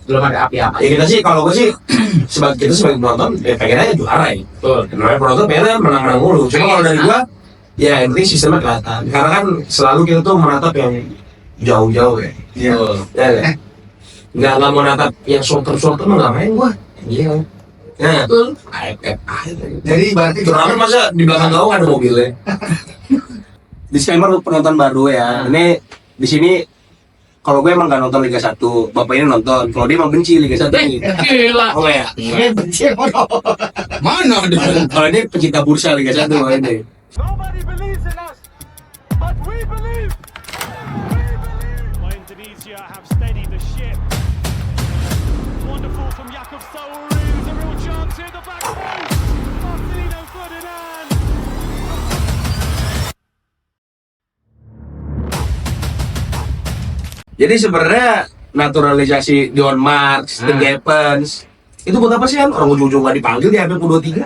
Belum ada api-api. Ya kita sih, kalau gue sih kita sebagai penonton ya pengen aja juara ya. Betul. Namanya penonton pengen menang-menang mulu. Cuma kalau dari gue ya yang penting sistemnya kelihatan. Karena kan selalu kita tuh menatap yang jauh-jauh ya. Iya. Ya kan? Nggak mau natap yang shorter mah nggak main gue. Iya. Nah, Betul. Jadi berarti turnamen masa di belakang gawang ada mobilnya. Disclaimer untuk penonton baru ya. Ini di sini kalau gue emang gak nonton Liga 1, bapak ini nonton. Kalau dia emang benci Liga 1 nih. Gila. Oh ya. benci Mana ada? Kalau dia pecinta bursa Liga 1 ini. Nobody believes in us, but we believe. Indonesia have steadied the ship. Wonderful from Jakub Soul. There's a real chance here. The back post. Marcelino Ferdinand. Jadi sebenarnya naturalisasi Dion Marks, The Gapens itu buat apa sih kan? Orang ujung-ujung gak dipanggil di APP U23.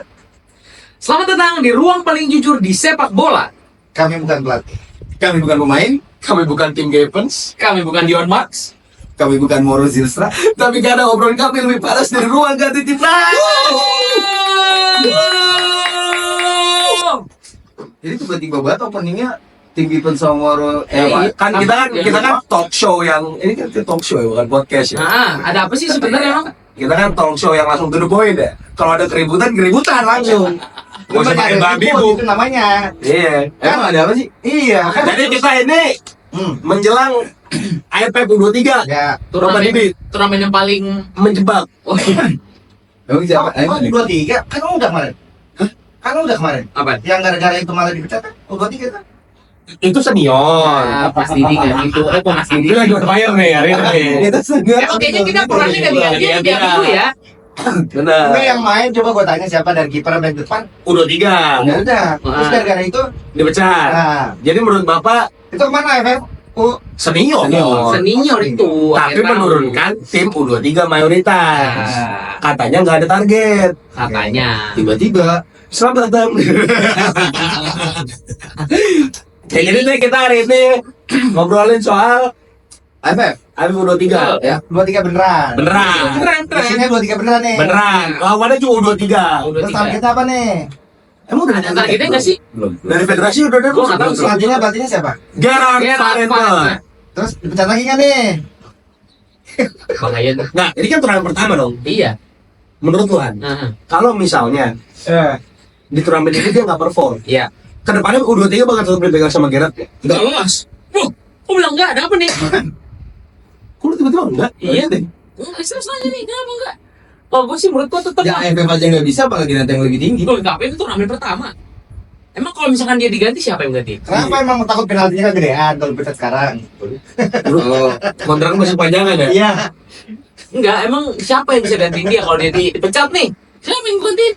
Selamat datang di ruang paling jujur di sepak bola. kami bukan pelatih, Kami bukan pemain, kami bukan tim Gapens, Kami bukan Dion Marks. kami bukan Moro Zilstra. tapi kadang obrolan kami lebih panas dari ruang ganti timnas. Jadi tiba-tiba banget openingnya tim Given sama Moro. Kan kita kan talk show yang ini kan talk show ya, bukan podcast ya. Nah, ada apa sih sebenarnya emang? Kita kan talk show yang langsung to the point ya. Kalau ada keributan langsung. Gak usah pakai babi bu. Itu namanya. Iya. Emang ada apa sih? Iya. Jadi kita ini menjelang AFF U23 Ya. Turnamen yang paling menjebak. oh, iya. Emang siapa? U23 kan udah kemarin. Kan udah kemarin. Apa? Yang gara-gara itu malah dipecat kan? U23 kan? Itu senior. Nah, pasti kan itu. Pasti Itu lagi bermain nih hari ini. Itu senior. Emang kayaknya kita perannya ganti-ganti dulu ya. Benar. Enggak yang main coba gua tanya siapa dari kiper back depan. U23 Ya udah. Terus gara-gara itu dipecat. nah, Jadi menurut Bapak itu kemana FF? senior. Senior itu. Tapi akhir tahun. menurunkan tim U23 mayoritas. Nah, Katanya nggak ada target. katanya. Tiba-tiba Selamat datang. Ya jadi nih kita hari ini ngobrolin soal FF AFF U23 ya 23 beneran. Beneran. Keren. Sini 23 beneran nih. Beneran. Lawannya juga U23. Terus targetnya apa nih? Emang udah Ada targetnya nggak sih? Belum. Dari federasi udah ada. Gua nggak tahu sih. Pelatihnya siapa? Gerard Gerard Farenter. Farenter. Terus dipecat lagi kan nih? Bahaya tuh. Nah, ini kan turnamen pertama dong. Iya. Menurut lu Han, Nah, kalau misalnya di turnamen ini dia nggak perform, iya. kedepannya U23 bakal tetap dipegang sama Gerard ya? Enggak lolos. Kok bilang enggak? Ada apa nih? Kok lu tiba-tiba enggak? Iya. deh. Enggak, serius nanya nih, kenapa enggak? Kalau gue sih menurut gue tetap Ya FF aja nggak bisa, apalagi nanti yang lebih tinggi. Loh, ngapain itu turnamen pertama? Emang kalau misalkan dia diganti siapa yang ganti? Kenapa emang takut penaltinya kan gedean kalau dipecat sekarang? Oh, kontraknya masih panjangan ya? Iya. Enggak, emang siapa yang bisa gantiin dia kalau dia dipecat nih? Siapa yang gantiin?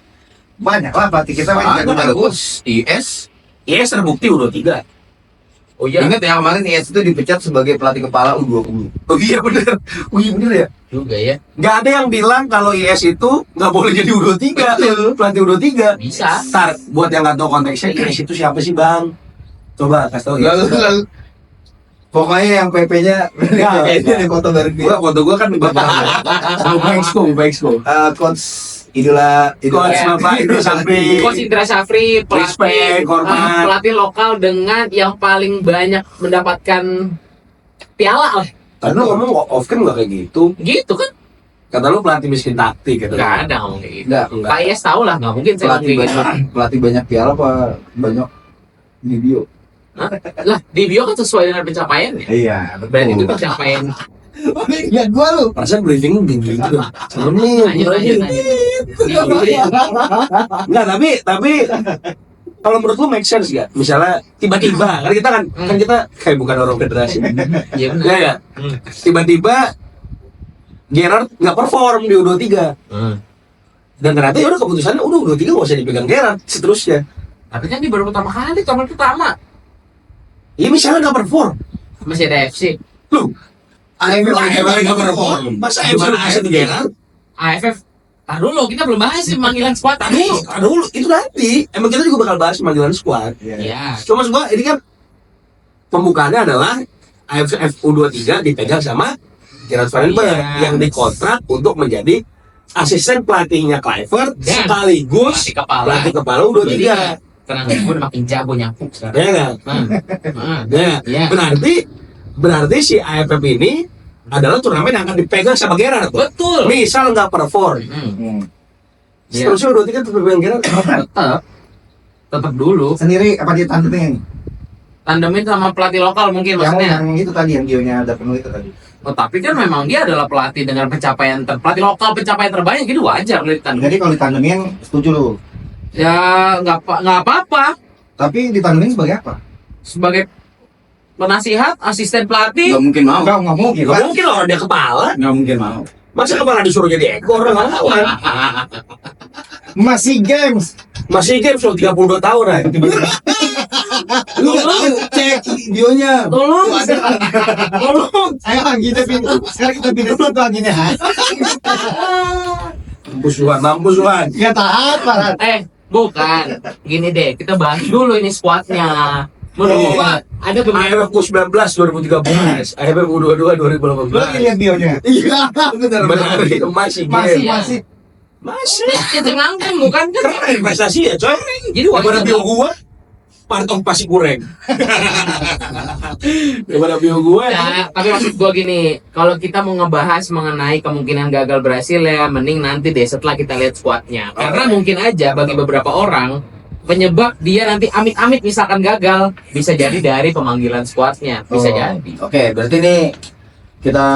Banyak lah pelatih kita main Ada jago-jago. bagus IS. Yes, terbukti U23. Oh iya, Ingat ya kemarin IS itu dipecat sebagai pelatih kepala U20. Oh iya bener. Oh iya bener ya. juga ya. Nggak ada yang bilang kalau IS itu nggak boleh jadi U23. Pelatih U23. Bisa. Ntar, buat yang nggak tahu konteksnya, IS itu siapa sih bang? Coba kasih tau ya. Lalu Pokoknya yang PP-nya Enggak, ini ada foto bareng dia. Gua foto gua kan Bapak Expo. Coach idola Coach Bapak itu sampai Coach Indra Syafri, Respect, hormat. pelatih lokal dengan yang paling banyak mendapatkan piala lah. Karena lu ngomong off kan nggak kayak gitu. Gitu kan? Kata lu pelatih miskin taktik kata lu. Enggak ada ngomong kayak gitu. enggak Pak Yes tahu lah, nggak mungkin saya pelatih ngomong kayak gitu. pelatih banyak piala apa banyak video. Lah, di bio kan sesuai dengan pencapaiannya. Iya, Berarti itu pencapaian. Lihat gua lu. Perasaan briefing gini gitu. Serem nih. Lanjut. Enggak, tapi kalau menurut lu make sense gak? Misalnya tiba-tiba kan kita kayak bukan orang federasi. Iya benar. Ya ya. Tiba-tiba Gerard nggak perform di U23. Dan ternyata ya udah keputusannya udah U23 nggak usah dipegang Gerard seterusnya. Tapi kan ini baru pertama kali, tahun pertama. Ya misalnya nggak perform, Masih ada FC. lu AFF nggak perform, masa Gimana FC di Gerard? AFF. Tahan dulu, kita belum bahas sih panggilan squad tadi. Dulu itu nanti. Emang kita juga bakal bahas panggilan squad. Iya. Cuma maksud gua ini kan pembukaannya adalah AFF U23 dipegang sama Gerard Vandenberg Iya. yang dikontrak untuk menjadi asisten pelatihnya Kluivert Dan sekaligus pelatih kepala U23. Tenang, gue udah makin jago nyapu sekarang. Ya nggak? Ya. Iya. Berarti si AFF ini adalah turnamen yang akan dipegang sama Gerard. Tuh. Betul. Misal nggak perform, Iya. terusnya U23 tetap pegang Gerard. Tetap dulu. Sendiri apa dia tandemin? Tandemin sama pelatih lokal mungkin maksudnya. Yang itu tadi yang Gio-nya ada penuh itu tadi. Oh, tapi kan memang dia adalah pelatih dengan pelatih lokal pencapaian terbanyak, jadi wajar lu ditandemin. Jadi kalau ditandemin setuju lu. Ya nggak apa-apa. Tapi ditandemin sebagai apa? Sebagai penasihat, asisten pelatih. Nggak mungkin mau. Nggak mungkin. Gak Pak. mungkin loh dia kepala. Nggak mungkin mau. Masa kepala disuruh jadi ekor nggak lawan. Masih games. Masih game so 32 tahun ya. Lu nggak tahu cek videonya. Tolong. Tolong. Ayo kita pindah. Sekarang kita pindah satu anginnya. Mampus Tuhan. Ya taat Pak. Bukan. Gini deh, kita bahas dulu ini squadnya. Menurut gua ada beberapa AFF U19 2013, AFF U22 Lu lagi 2018. lihat bionya. Iya, benar. Benar itu masih Masih game. masih. Masih. kita ngangkang bukan kan? Keren investasi ya coy. Jadi Daripada wajar. bio gua partong pasti kurang. Daripada bio gua ya. Nah, tapi maksud gua gini, kalau kita mau ngebahas mengenai kemungkinan gagal berhasil ya, mending nanti deh setelah kita lihat squadnya. Karena mungkin aja bagi beberapa orang penyebab dia nanti amit-amit misalkan gagal bisa jadi dari pemanggilan squadnya, bisa jadi. Oke, berarti ini kita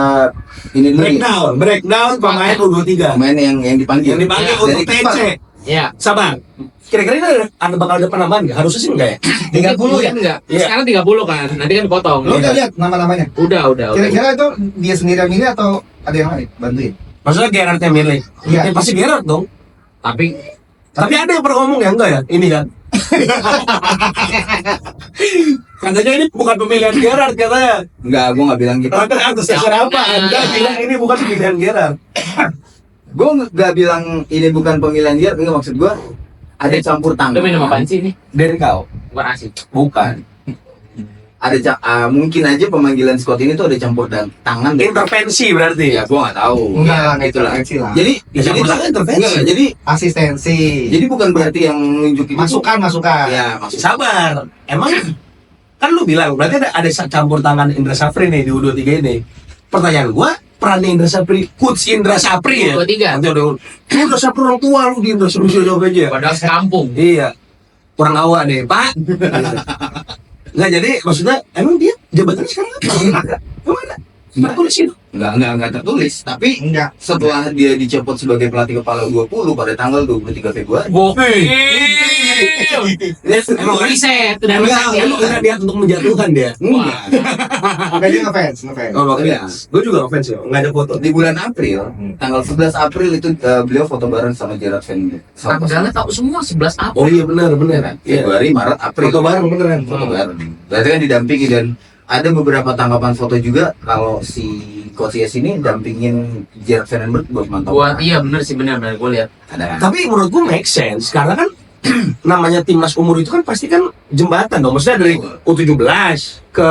ini dulu ya. Breakdown pemain U23. Pemain yang dipanggil. Yang dipanggil Ya, untuk dari kiper. TC. Ya. Sabar. Kira-kira ini ada bakal ada penambahan nggak? Harusnya sih enggak ya? 30 ya. Enggak. Iya. Sekarang 30 kan. Nanti kan dipotong. Lu udah lihat nama-namanya? Udah. Kira-kira itu dia sendiri yang milih atau ada yang lain bantuin? Maksudnya Gerard yang milih? Iya. Ya, pasti Gerard dong. Tapi Ada yang pernah ngomong ya enggak ya? Ini kan. Katanya ini bukan pemilihan Gerard katanya. Enggak, gua nggak bilang gitu. Atas dasar apa? Anda bilang ini bukan pemilihan Gerard. Gua nggak bilang ini bukan pemilihan dia, enggak maksud gua ada campur lu tangan. minum apaan sih ini? Dari kau? Bukan asik. Bukan. Mungkin aja pemanggilan Scott ini tuh ada campur tangan dari Intervensi berarti. ya gua nggak tahu. Enggak, Ya, enggak itulah. intervensi lah. Jadi Ya, campur tangan intervensi. enggak, jadi Asistensi. bukan berarti yang nunjukin masukan. Ya, maksud Sabar. Emang kan lu bilang berarti ada campur tangan Indra Safri nih di U23 ini. Pertanyaan gua, peran Indra Safri, coach Indra Safri ya. U23. Nanti udah Indra Safri orang tua lu di Indra Safri jawab aja. Padahal sekampung. Iya. Kurang awak deh, Pak. Nggak jadi maksudnya emang dia jabatannya sekarang apa? Kemana? Nggak tulis itu. enggak tertulis, tapi Enggak. setelah dia dicopot sebagai pelatih kepala U20 pada tanggal 23 Februari. Gokil. Emang Riset udah Enggak, riset. emang karena dia untuk menjatuhkan dia. Enggak. Enggak dia ngefans. Oh, Iya. Gue juga ngefans ya, nggak ada foto. Di bulan April, tanggal 11 April itu beliau foto bareng sama Gerard Vandenberg. Tanggalnya tahu semua 11 April. Oh iya benar. Iya. Februari, Maret, April. Foto bareng beneran. Foto bareng. Berarti kan didampingi dan ada beberapa tangkapan foto juga kalau si Coach Yes ini dampingin Gerard Vandenberg buat mantau. Buat iya bener sih bener gue lihat. Ada kan? Tapi menurut gue make sense karena kan namanya timnas umur itu kan pasti kan jembatan dong. Maksudnya dari U17 ke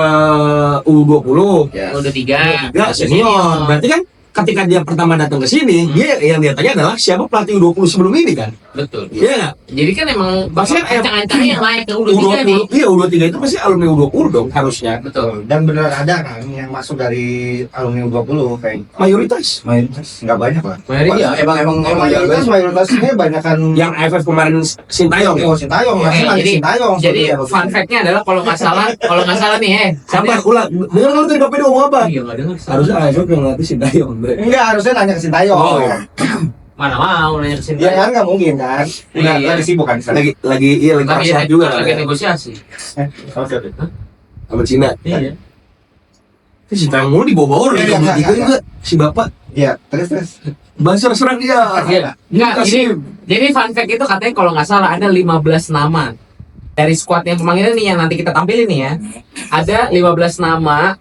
U20 Ya. Udah 3. ya senior. Berarti kan ketika dia pertama datang ke sini, dia yang dia tanya adalah siapa pelatih U20 sebelum ini kan? Betul. Iya nggak? Jadi kan emang Maksudnya ancang-ancangnya yang naik ke U23 nih. U20, iya U23 itu pasti alumni U20 dong harusnya. Betul. Dan benar ada kan yang masuk dari alumni U20 kayak Mayoritas. nggak banyak lah. Iya, emang Mayoritasnya banyak kan Yang AFF kemarin Sintayong ya? Oh, Sintayong, masih lagi Sintayong. Jadi Sebetulnya. fun fact-nya adalah kalau nggak salah nih Sabar, ulang. Dengar kalau tadi KPD ngomong apa? Iya nggak dengar. Harusnya AFF yang ngelatih Sintayong. Bre. Enggak, harusnya nanya ke Sintayong. Oh, iya. Mana mau nanya ke sini. Ya kan nggak mungkin kan. Udah Iya. lagi sibuk kan. Lagi Lagi sehat juga lagi kan. negosiasi. Oke. Sama Cina. Iya. Si Sintayong mulu dibawa orang Iya, iya, juga iya. juga si bapak. Iya, terus. Basar serang dia. Iya. Enggak, jadi fun fact itu katanya kalau nggak salah ada 15 nama dari squad yang pemanggilan nih yang nanti kita tampilin nih ya. Ada 15 nama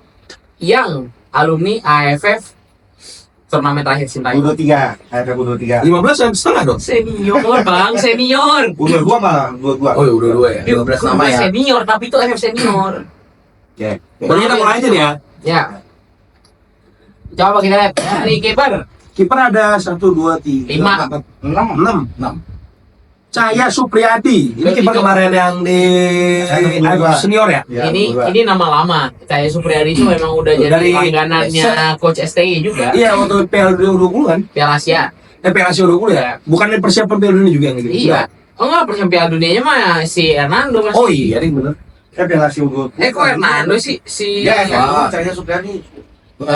yang alumni AFF turnamen terakhir Sintayong. U23, AFF U23. 15,5 dong. Senior bang, senior. U22 malah, U22. Oh, ya udah dua ya. 15 nama ya. Senior, tapi itu AFF senior. Baru kita mulai aja nih ya. Ya. Coba kita lihat dari kiper. Kiper ada 1, 2, 3, 5. 6. Cahya Supriyadi. Ini Itu- kiper kemarin yang di senior ya? Ini nama lama. Cahya Supriyadi itu memang udah jadi Dari- langganannya coach STI juga. Iya, waktu Piala Dunia U20 kan? Piala Asia. Piala Asia U20 ya? Bukan persiapan Piala Dunia juga yang gitu? Iya. Oh enggak, persiapan Piala Dunianya mah si Hernando masih. Oh iya, ini bener. Piala Asia U20. Kok Hernando sih si Ya, Wah. Cahaya Supriyadi.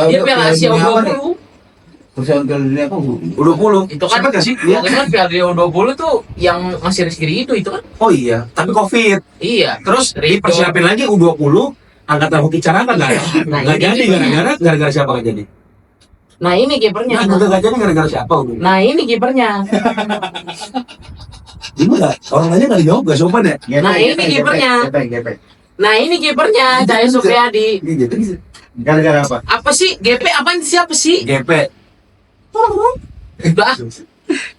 dia Piala Asia U20. Persiapan Piala Dunia apa? U20. Itu kan Sempet gak sih? Iya. Kan Piala Dunia U20 tuh yang masih Rizky itu kan. Oh iya, tapi Covid. Iya. Terus Ridho. dipersiapin lagi U20 angkatan hoki Caraka nggak ya? Nah, Nggak ini jadi gimana? gara-gara siapa nggak jadi? Nah, ini kipernya. Nggak jadi gara-gara siapa udah? Nah, ini kipernya. Gimana? Orang lainnya nggak dijawab, nggak sopan ya? Nah, ini kipernya. GP. Nah, ini kipernya Cahya Supriyadi. Gara-gara apa? Apa sih? GP apaan siapa sih? GP. Udah.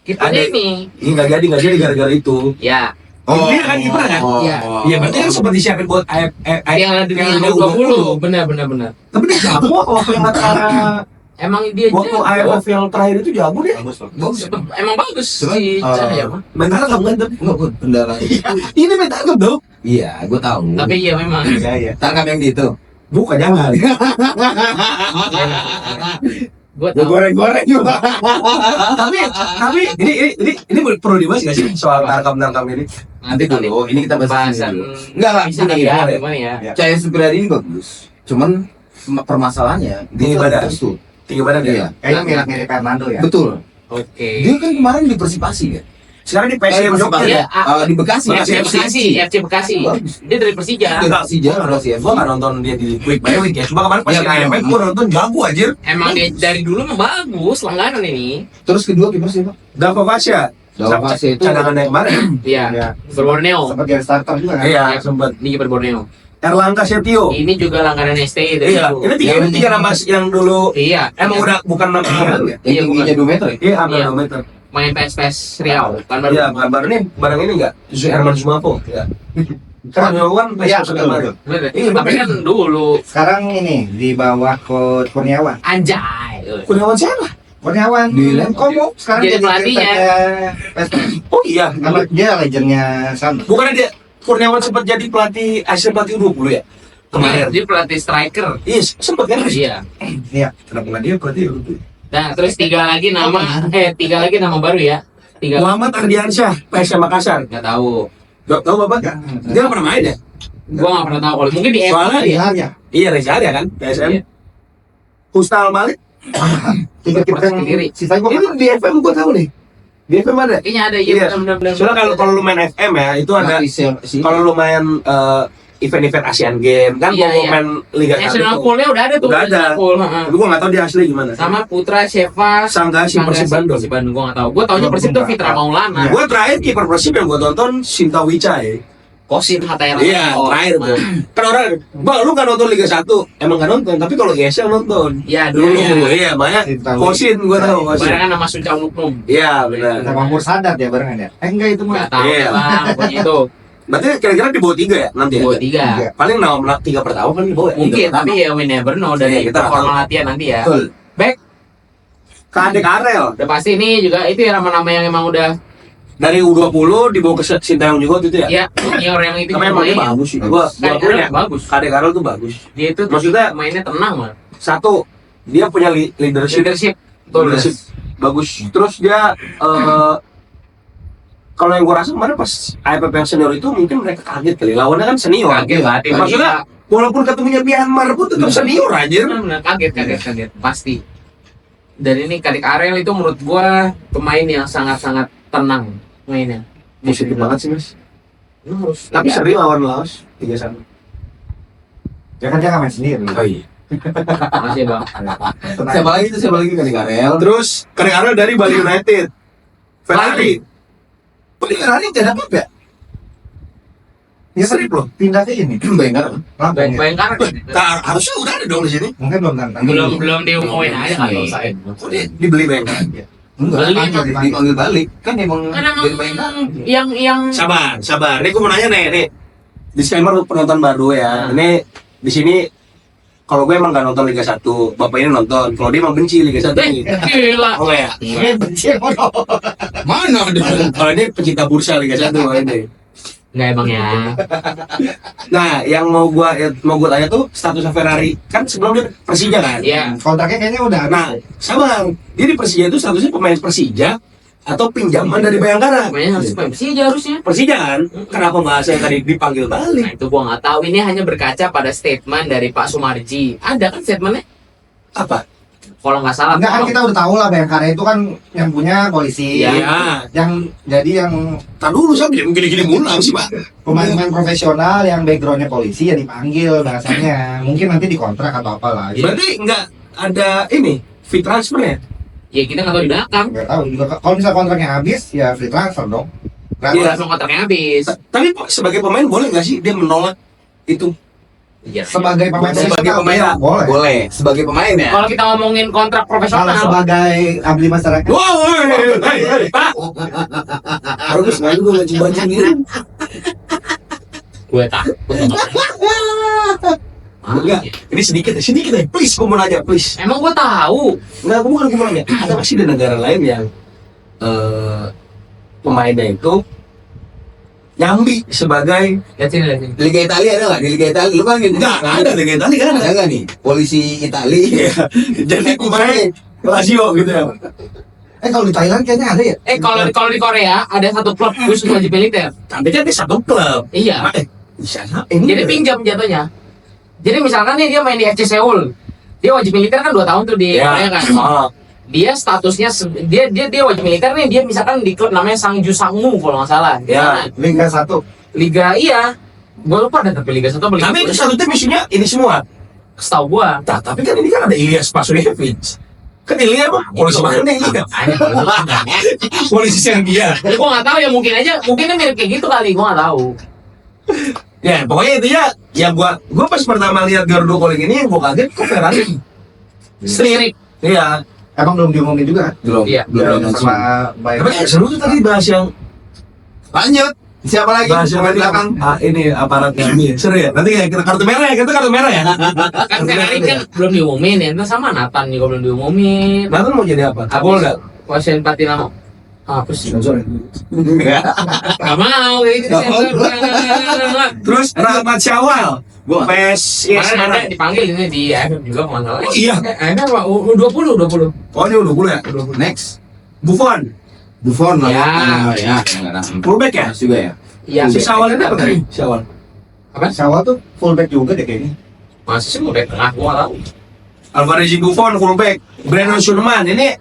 Kipernya Ada- ini. Ini nggak jadi gara-gara itu. Ya. Dia kan kiper kan? Iya. Iya, berarti kan sempat disiapin buat Piala Dunia U20. Benar. Tapi dia jago waktu yang antara Emang dia waktu jago. AFF yang terakhir itu jago dia. Bagus. Emang bagus Cuman, si Cahya mah. Mentalnya nggak mantep. Enggak, gue bendera. Ini mentalnya dong. Iya, gue tahu. Tapi iya memang. Iya. Tangkap yang di itu. Bukan jangan. Gue tahu. Goreng-goreng juga. tapi ini perlu dibahas nggak sih soal tarkam ini? Nanti dulu, ini kita bahas Bahasan. dulu. Enggak, Bisa gini, ya, gini. gimana ya? Cahaya Supriyadi ini bagus. Cuman permasalahannya Di dia badan. terus tuh. Tinggi badan Iya. dia. Kayaknya mirip-mirip Fernando ya. Betul. Oke. Dia kan kemarin di Persipasi kan? Sekarang di PSM Jogja. Iya. Di Bekasi. FC Bekasi, FC Bekasi. Bagus. Dia dari Persija. Di Persija, Rossi FC. Gua nggak nonton dia di Quick by Week ya. Cuma kemarin pas Iya, di iya. AFF gua nonton jago anjir. Emang dia dari dulu mah bagus langganan ini. Terus kedua kiper siapa? Dava Fasya. Dava Fasya itu- cadangan yang kemarin. Iya. Iya. Borneo. Sempat jadi starter juga kan? Iya, sempat. Ini kiper Borneo. Erlangga Setio. Ini juga langganan STI dari Iya, dulu. ini tiga nama yang dulu Iya. emang udah bukan nama baru ya. Iya, Yang tingginya 2 meter ya? Iya, hampir Iya. 2 meter. Main PSPS Riau kan baru. Iya, bukan baru ini barang ini enggak? Herman Sumafo. Iya. Kan kan Iya, PSM betul, kemarin. betul. Bener. Iya, Tapi kan dulu Sekarang ini di bawah Coach Kurniawan. anjay. Kurniawan siapa? Kurniawan Di Lem. Komo sekarang Jadi jadi pelatihnya. PSPS. Oh iya. Karena dia legendnya sama. Bukannya dia Kurniawan sempat jadi pelatih Asia pelatih U20 ya? Kemarin. Dia pelatih striker. Iya, sempat kan? Iya. Iya. Kenapa nggak dia pelatih U20? Nah, terus tiga lagi nama baru ya. Tiga Muhammad Ardiansyah, PSM Makassar. nggak tahu. Gak tahu Bapak? Enggak. Dia nggak pernah main ya? Gua nggak pernah tahu kalau mungkin di Soalnya Iya, iya. iya Reza Arya kan, PSM. Iya. Husnal Malik. Kiper-kiper yang Sendiri. sisanya gua Ini di FM gua tahu nih. Di FM ada. kayaknya ada Iya. benar-benar. Soalnya kalau lu main FM ya, itu ada kalau lu main event-event Asian Game kan Iya, kalau iya. main Liga 1 National tuh. Pool-nya udah ada tuh. Udah ada. National Pool, heeh. Tapi gua nggak tahu dia asli gimana. Sama Putra Sheva Sanggasi Persib Bandung. Persib Bandung gua nggak tahu. Gua taunya Persib tuh Fitra Maulana. Gua terakhir kiper Persib yang gua tonton Sinta Wicai. Kosin Hatayana. Iya, terakhir tuh. Kan orang, bang lu nggak nonton Liga 1, emang nggak nonton, tapi kalau GSL nonton. Iya, Dulu, dulu. iya, banyak. Sinta Kosin gua tahu Kosin. Barengan sama Suncang Nuknum. Iya, benar. sama Mur Sadat ya barengan ya? Enggak itu Nggak mah. tahu Iya. bang, pokoknya itu. Berarti kira-kira di bawah 3 ya nanti ya? Dua tiga. Iya. Paling nama 3 pertama kan di bawah ya? Mungkin, tapi ya we never know dari Iya, kita nggak performa tahu. latihan nanti ya. Betul. Back, Kadek Arel. udah pasti ini juga itu ya nama-nama yang emang udah Dari U20 dibawa ke Sintayong juga waktu itu ya? ya senior yang itu Tapi emang dia main. bagus sih. Gua Kadek akuin Arel ya, bagus. Kadek Arel tuh bagus. Dia itu Maksudnya- mainnya tenang mah. Satu, dia punya leadership. Leadership. Leadership bagus. Terus dia kalau yang gua rasa kemarin pas AFF yang senior itu mungkin mereka kaget kali. Lawannya kan senior. Kaget lah, tim Maksudnya walaupun ketemunya Myanmar pun tetap senior anjir. benar kaget pasti. Dan ini Kadek Arel itu menurut gua pemain yang sangat-sangat tenang mainnya. Positif banget sih mas. Lu harus Tapi sering lawan Laos 3-1. Ya kan dia nggak main sendiri. Oh iya. Makasih bang. Siapa lagi itu? Siapa lagi Kadek Arel? Terus Kadek Arel dari Bali United. Ferrari. Bali Ferrari tidak apa ya? Ya Seri loh. pindah ke ini. Bayangkan. Lampung ya? Bayangkara Harusnya udah ada dong di sini. Mungkin belum tantang. belum diumumin aja kali. Kok dibeli Bayangkara? Enggak, Beli, dipanggil balik. Kan emang Kan dari Bayangkan. emang yang Sabar. Ini gue mau nanya nih. Disclaimer untuk penonton baru ya. Ini di sini kalau gue emang gak nonton Liga 1, bapak ini nonton. Kalau dia emang benci Liga 1 nih. Gila. Oh ya. Benci mono. Mana ada? Kalau dia pecinta bursa Liga 1 ini. Enggak emang ya. Nah, yang mau gue tanya tuh statusnya Ferrari kan sebelum dia Persija kan? Iya. Kontraknya kayaknya udah habis. Nah, sama. Dia di Persija itu statusnya pemain Persija atau pinjaman dari Bayangkara? Namanya harus pemain Persija harusnya. Persija kan? Kenapa bahasanya tadi dipanggil Nah balik? itu gua nggak tahu. Ini hanya berkaca pada statement dari Pak Sumarji. Ada kan statementnya? Apa? Kalau nggak salah. Enggak kan kita udah tahu lah Bayangkara itu kan yang punya polisi. Iya. Iya. Yang jadi yang Tadi dulu saya gini-gini mulu sih, Pak. pemain-pemain profesional yang backgroundnya polisi ya dipanggil bahasanya. Mungkin nanti dikontrak atau apa lah. Berarti nggak ada ini free transfer ya? Ya kita nggak tahu di belakang. Nggak tahu juga kalau misal kontraknya habis ya free transfer dong. Iya. Langsung kontraknya habis. Tapi sebagai pemain boleh nggak sih dia menolak itu? Iya. Sebagai pemain Sebagai profesional, pemain ya, boleh. Boleh. Sebagai pemain ya. Kalau kita ngomongin kontrak Kalau profesional, sebagai abdi masyarakat Wow, Pak. Harus nggak juga nggak coba gitu. gue takut. Enggak, ini sedikit ya, please gue mau nanya, please. Emang gue tahu. Enggak, gue mau nanya, ada nggak sih di negara lain yang pemainnya itu nyambi sebagai Lihat sini, lihat sini. Liga Italia ada nggak? Di Liga Italia lu kan gitu. nggak ada Liga Italia kan Ada nggak nih? Polisi Italia. jadi pemain Lazio gitu ya. kalau di Thailand kayaknya ada ya. Kalau di Korea ada satu klub khusus wajib militer. Tapi kan di satu klub. Iya. Di sana ini Jadi pinjam jatuhnya. Jadi misalkan nih dia main di FC Seoul, dia wajib militer kan 2 tahun tuh di ya. Korea kan. Oh. Dia statusnya dia wajib militer nih, dia misalkan di klub namanya Sangju Sangmu kalau nggak salah. Di Ya. sana. Liga 1. Liga iya. Gua lupa ada tapi Liga 1 apa Liga Tapi itu 2. satu tim isinya ini semua. Setahu gua. Nah, tapi kan ini kan ada Ilyas Pasurievich. Kan Ilyas apa? Polisi mana nih? Polisi Serbia. Jadi gua nggak tahu ya, mungkin mirip kayak gitu kali, gua nggak tahu. Ya, pokoknya intinya yang gua pas pertama lihat Gardo Calling ini yang gua kaget kok Ferrari. Selirik. Iya. Emang belum diumumin juga kan? Belum. Iya. Belum. Sama Tapi Bayern. seru tuh tadi bahas yang Lanjut. Siapa lagi? bahas yang Pemain tadi belakang. ini aparat kami. Seru ya. Nanti kayak kita kartu merah ya, kita kartu merah ya. Kan Ferrari kan belum diumumin ya, itu sama Nathan juga belum diumumin. Nathan mau jadi apa? Kapol nggak? Kuasain Patinamo. Apa sih? Sensor. Gak mau kayak gitu sensor. Terus Rahmat Syawal. Gua PSIS Kemarin mana? ada dipanggil ini di AFF juga kalau nggak salah. Oh, iya. AFF apa? U20. Oh ini udah ya. Next. Buffon. Buffon lah. Ya. Ya. Fullback ya? Mas juga ya. Iya. Si Syawal ini apa tadi? Syawal. Syawal tuh fullback juga deh kayaknya. Masih sih mau back tengah, gua nggak tahu. Alvarez Buffon fullback. Brandon Schumann ini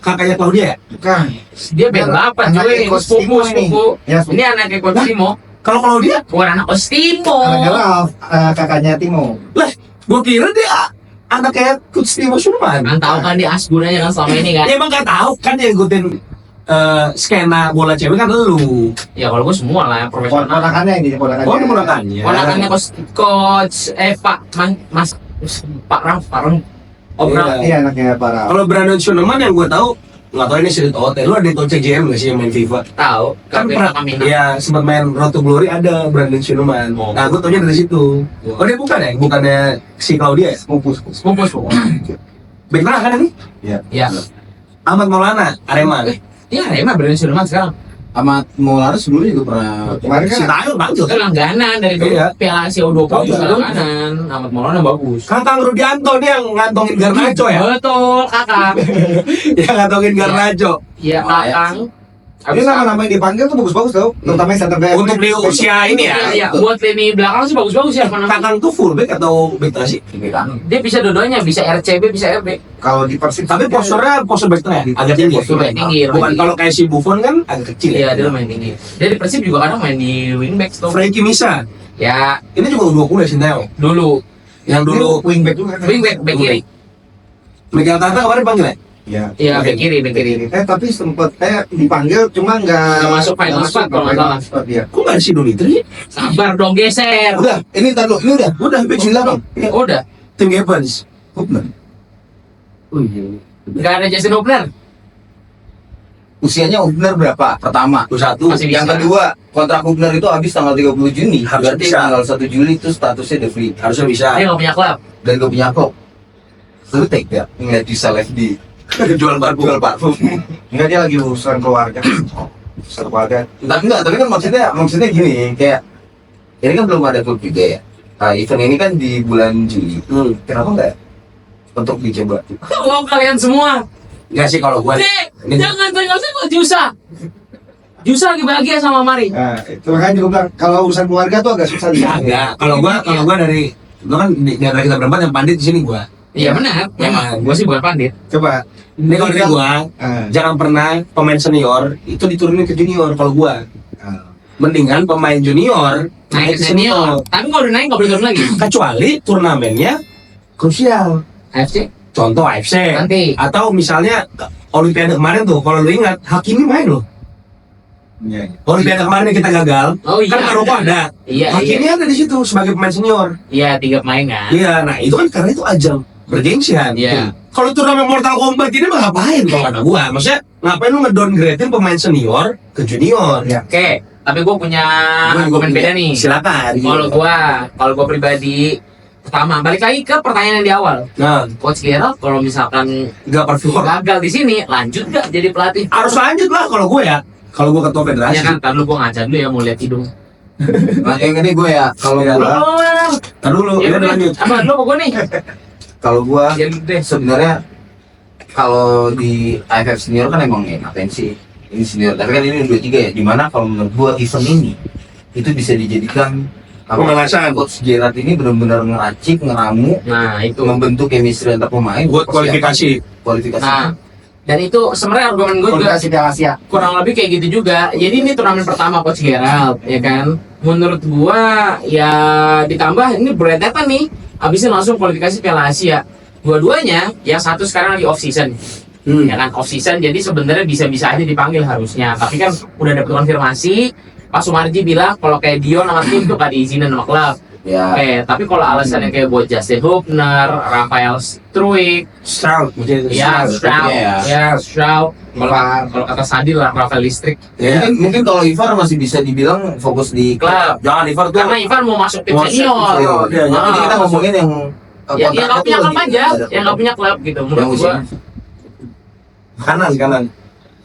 kakaknya Claudia ya? Bukan. Dia back 8 Anaknya cuy, Coach sepupu. Timo ini. Ya, sepupu. Ini anaknya Coach Timo. Kalau Claudia? Bukan anak Coach Timo. Anaknya Ralf, kakaknya Timo. Lah, gua kira dia anaknya Coach Timo Schumann. Kan tahu kan dia asgunanya kan selama ini kan. Ya emang gak tahu kan yang ngikutin skena bola cewek kan lu. Ya kalau gua semua lah yang profesional. Ponakannya ini ponakannya. Oh, ini ponakannya. Ponakannya Coach Pak Raf. Om Iya. Raf. Iya anaknya para. Kalau Brandon Schumann yang gue tahu nggak tahu ini sudut OT. Lu ada tahu CGM nggak sih yang main FIFA? Tahu. Kan Tapi pernah kami ya sempat main Road to Glory ada Brandon Schumann. Oh. Nah gue taunya dari situ. Oh dia bukan ya? Bukannya si Claudia ya? sepupu. Back tengah kan ini? Ya. Ahmad Maulana, Arema. Iya, emang Brandon Schumann sekarang. Amat Maulana sebelumnya juga pernah. Kemarin Si kan Tayo bagus Itu kan? langganan dari dulu. Iya. Piala Asia U20 Oh, juga iya. langganan. Amat Maulana bagus. Kakang Rudianto dia yang ngantongin Garnacho ya? Betul, kakak. Yang ngantongin Garnacho. Iya, kakang. ini nama-nama yang dipanggil tuh bagus-bagus tau. Terutama yang center back. Untuk di usia ini ya. Iya, buat lini belakang sih bagus-bagus ya. Apa namanya? Kakang tuh fullback atau back tengah sih? Dia bisa dua-duanya, bisa RCB, bisa RB. Kalau di Persib Tapi posturnya postur back tengah ya? Agak tinggi. Postur back tinggi, Bukan tinggi. kalau kayak si Buffon kan agak kecil Iya, ya. dia main tinggi. Dia di Persib juga kadang main di wingback tuh. Frankie Misa. Ya, Ini juga U20 ya Sintayong. dulu Yang dulu wingback juga kan. wingback, back kiri. Miguel Tata kemarin panggil ya? Iya. Iya, back kiri, back kiri. Tapi sempet dipanggil cuma nggak Nggak masuk final spot kalau nggak salah. spot, iya. Kok nggak ada si Donitri? Sabar dong, geser. Udah, ini ntar dulu. Ini udah. Udah, back sila bang. Udah, Tim Evans. Oh, bener. Oh iya. nggak ada Jason Hubner. usianya Hubner berapa? Pertama. 21. Masih Yang bisa. kedua, kontrak Hubner itu habis tanggal 30 Juni. Harusnya Berarti bisa. tanggal 1 Juli itu statusnya udah free. Harusnya bisa. Dia nggak punya klub. Dan gak punya klub. Lu tega ngeliat di FD Jual parfum. jual parfum. Enggak, dia lagi urusan keluarga. Urusan keluarga. Tapi kan maksudnya gini, kayak ini kan belum ada klub juga ya. Nah, event ini kan di bulan Juli. Kenapa enggak untuk dicoba? Kalau kalian semua, Enggak sih kalau gua. jangan tanya saya kok Jusa. Jusa lagi bahagia sama Mari. Nah, itu makanya juga bilang kalau urusan keluarga tuh agak susah Enggak. dia. Kalau gua dari gua kan di antara kita berempat yang pandit di sini gua. Iya benar. Emang gue sih bukan pandit. Coba. Ini kalau dari gua, Ah, jangan pernah pemain senior itu diturunin ke junior kalau gua. ah. Mendingan pemain junior Naik ke senior. Tapi kalau udah naik nggak boleh turun lagi. kecuali turnamennya krusial. AFC Contoh AFC nanti. atau misalnya Olimpiade kemarin tuh kalau lu ingat Hakimi main loh. Iya. Olimpiade kemarin yang kita gagal, Oh iya. kan Maroko ada. Iya Hakimi ada di situ sebagai pemain senior. Iya 3 pemain kan. Iya, nah itu kan karena itu ajang bergengsian. Iya. Kalau turnamen Mortal Kombat ini mah ngapain kalau kata gua? Maksudnya ngapain lu ngedowngradein pemain senior ke junior? Iya. Oke. Tapi gue punya argumen beda nih. Silakan. Kalau gua pribadi, pertama balik lagi ke pertanyaan yang di awal. Nah, Coach Gerald kalau misalkan nggak perform. gagal di sini, lanjut gak jadi pelatih? Harus lanjut lah kalau gue ya. Kalau gue ketua federasi. Ya kan, tadi gue ngaca dulu ya mau lihat hidung. Nah, yang ini gue ya, kalau Iya. gua, Tar dulu, Ya udah udah lanjut. Apa lu gue nih? kalau gua Ya deh. sebenarnya kalau di AFF senior kan emang ya ngapain sih ini senior, tapi kan ini udah 3 ya, dimana kalau menurut gua event ini itu bisa dijadikan Pemanasan. Coach Gerard ini benar-benar ngeracik, ngeramu, Nah itu. membentuk chemistry antar pemain Buat kualifikasi. kualifikasi. Nah, dan itu sebenarnya argumen gue juga Kualifikasi Piala Asia. kurang lebih kayak gitu juga. Jadi ini turnamen pertama Coach Gerald, ya kan? Menurut gua ya ditambah ini berentetan nih. Abisnya langsung kualifikasi Piala Asia. Dua-duanya, yang satu sekarang lagi off season. Ya kan off season, jadi sebenarnya bisa-bisa aja dipanggil harusnya. Tapi kan udah dapet konfirmasi. Pak Sumarji bilang kalau kayak Dion sama tim tuh gak diizinin sama klub. Ya, Tapi kalau alasannya kayak buat Justin Hubner, Rafael Struik, Stroud. ya Stroud, ya. Stroud. Kalau kata Sadil lah Rafael Listrik. Ya. mungkin kalau Ivar masih bisa dibilang fokus di Klub. Jangan Ivar tuh. Karena Ivan mau masuk tim Mau masuk senior. senior, dia. Jadi Ah. kita ngomongin yang Ya, yang nggak punya klub aja, ada yang nggak punya klub gitu. yang Menurut gua, Kanan.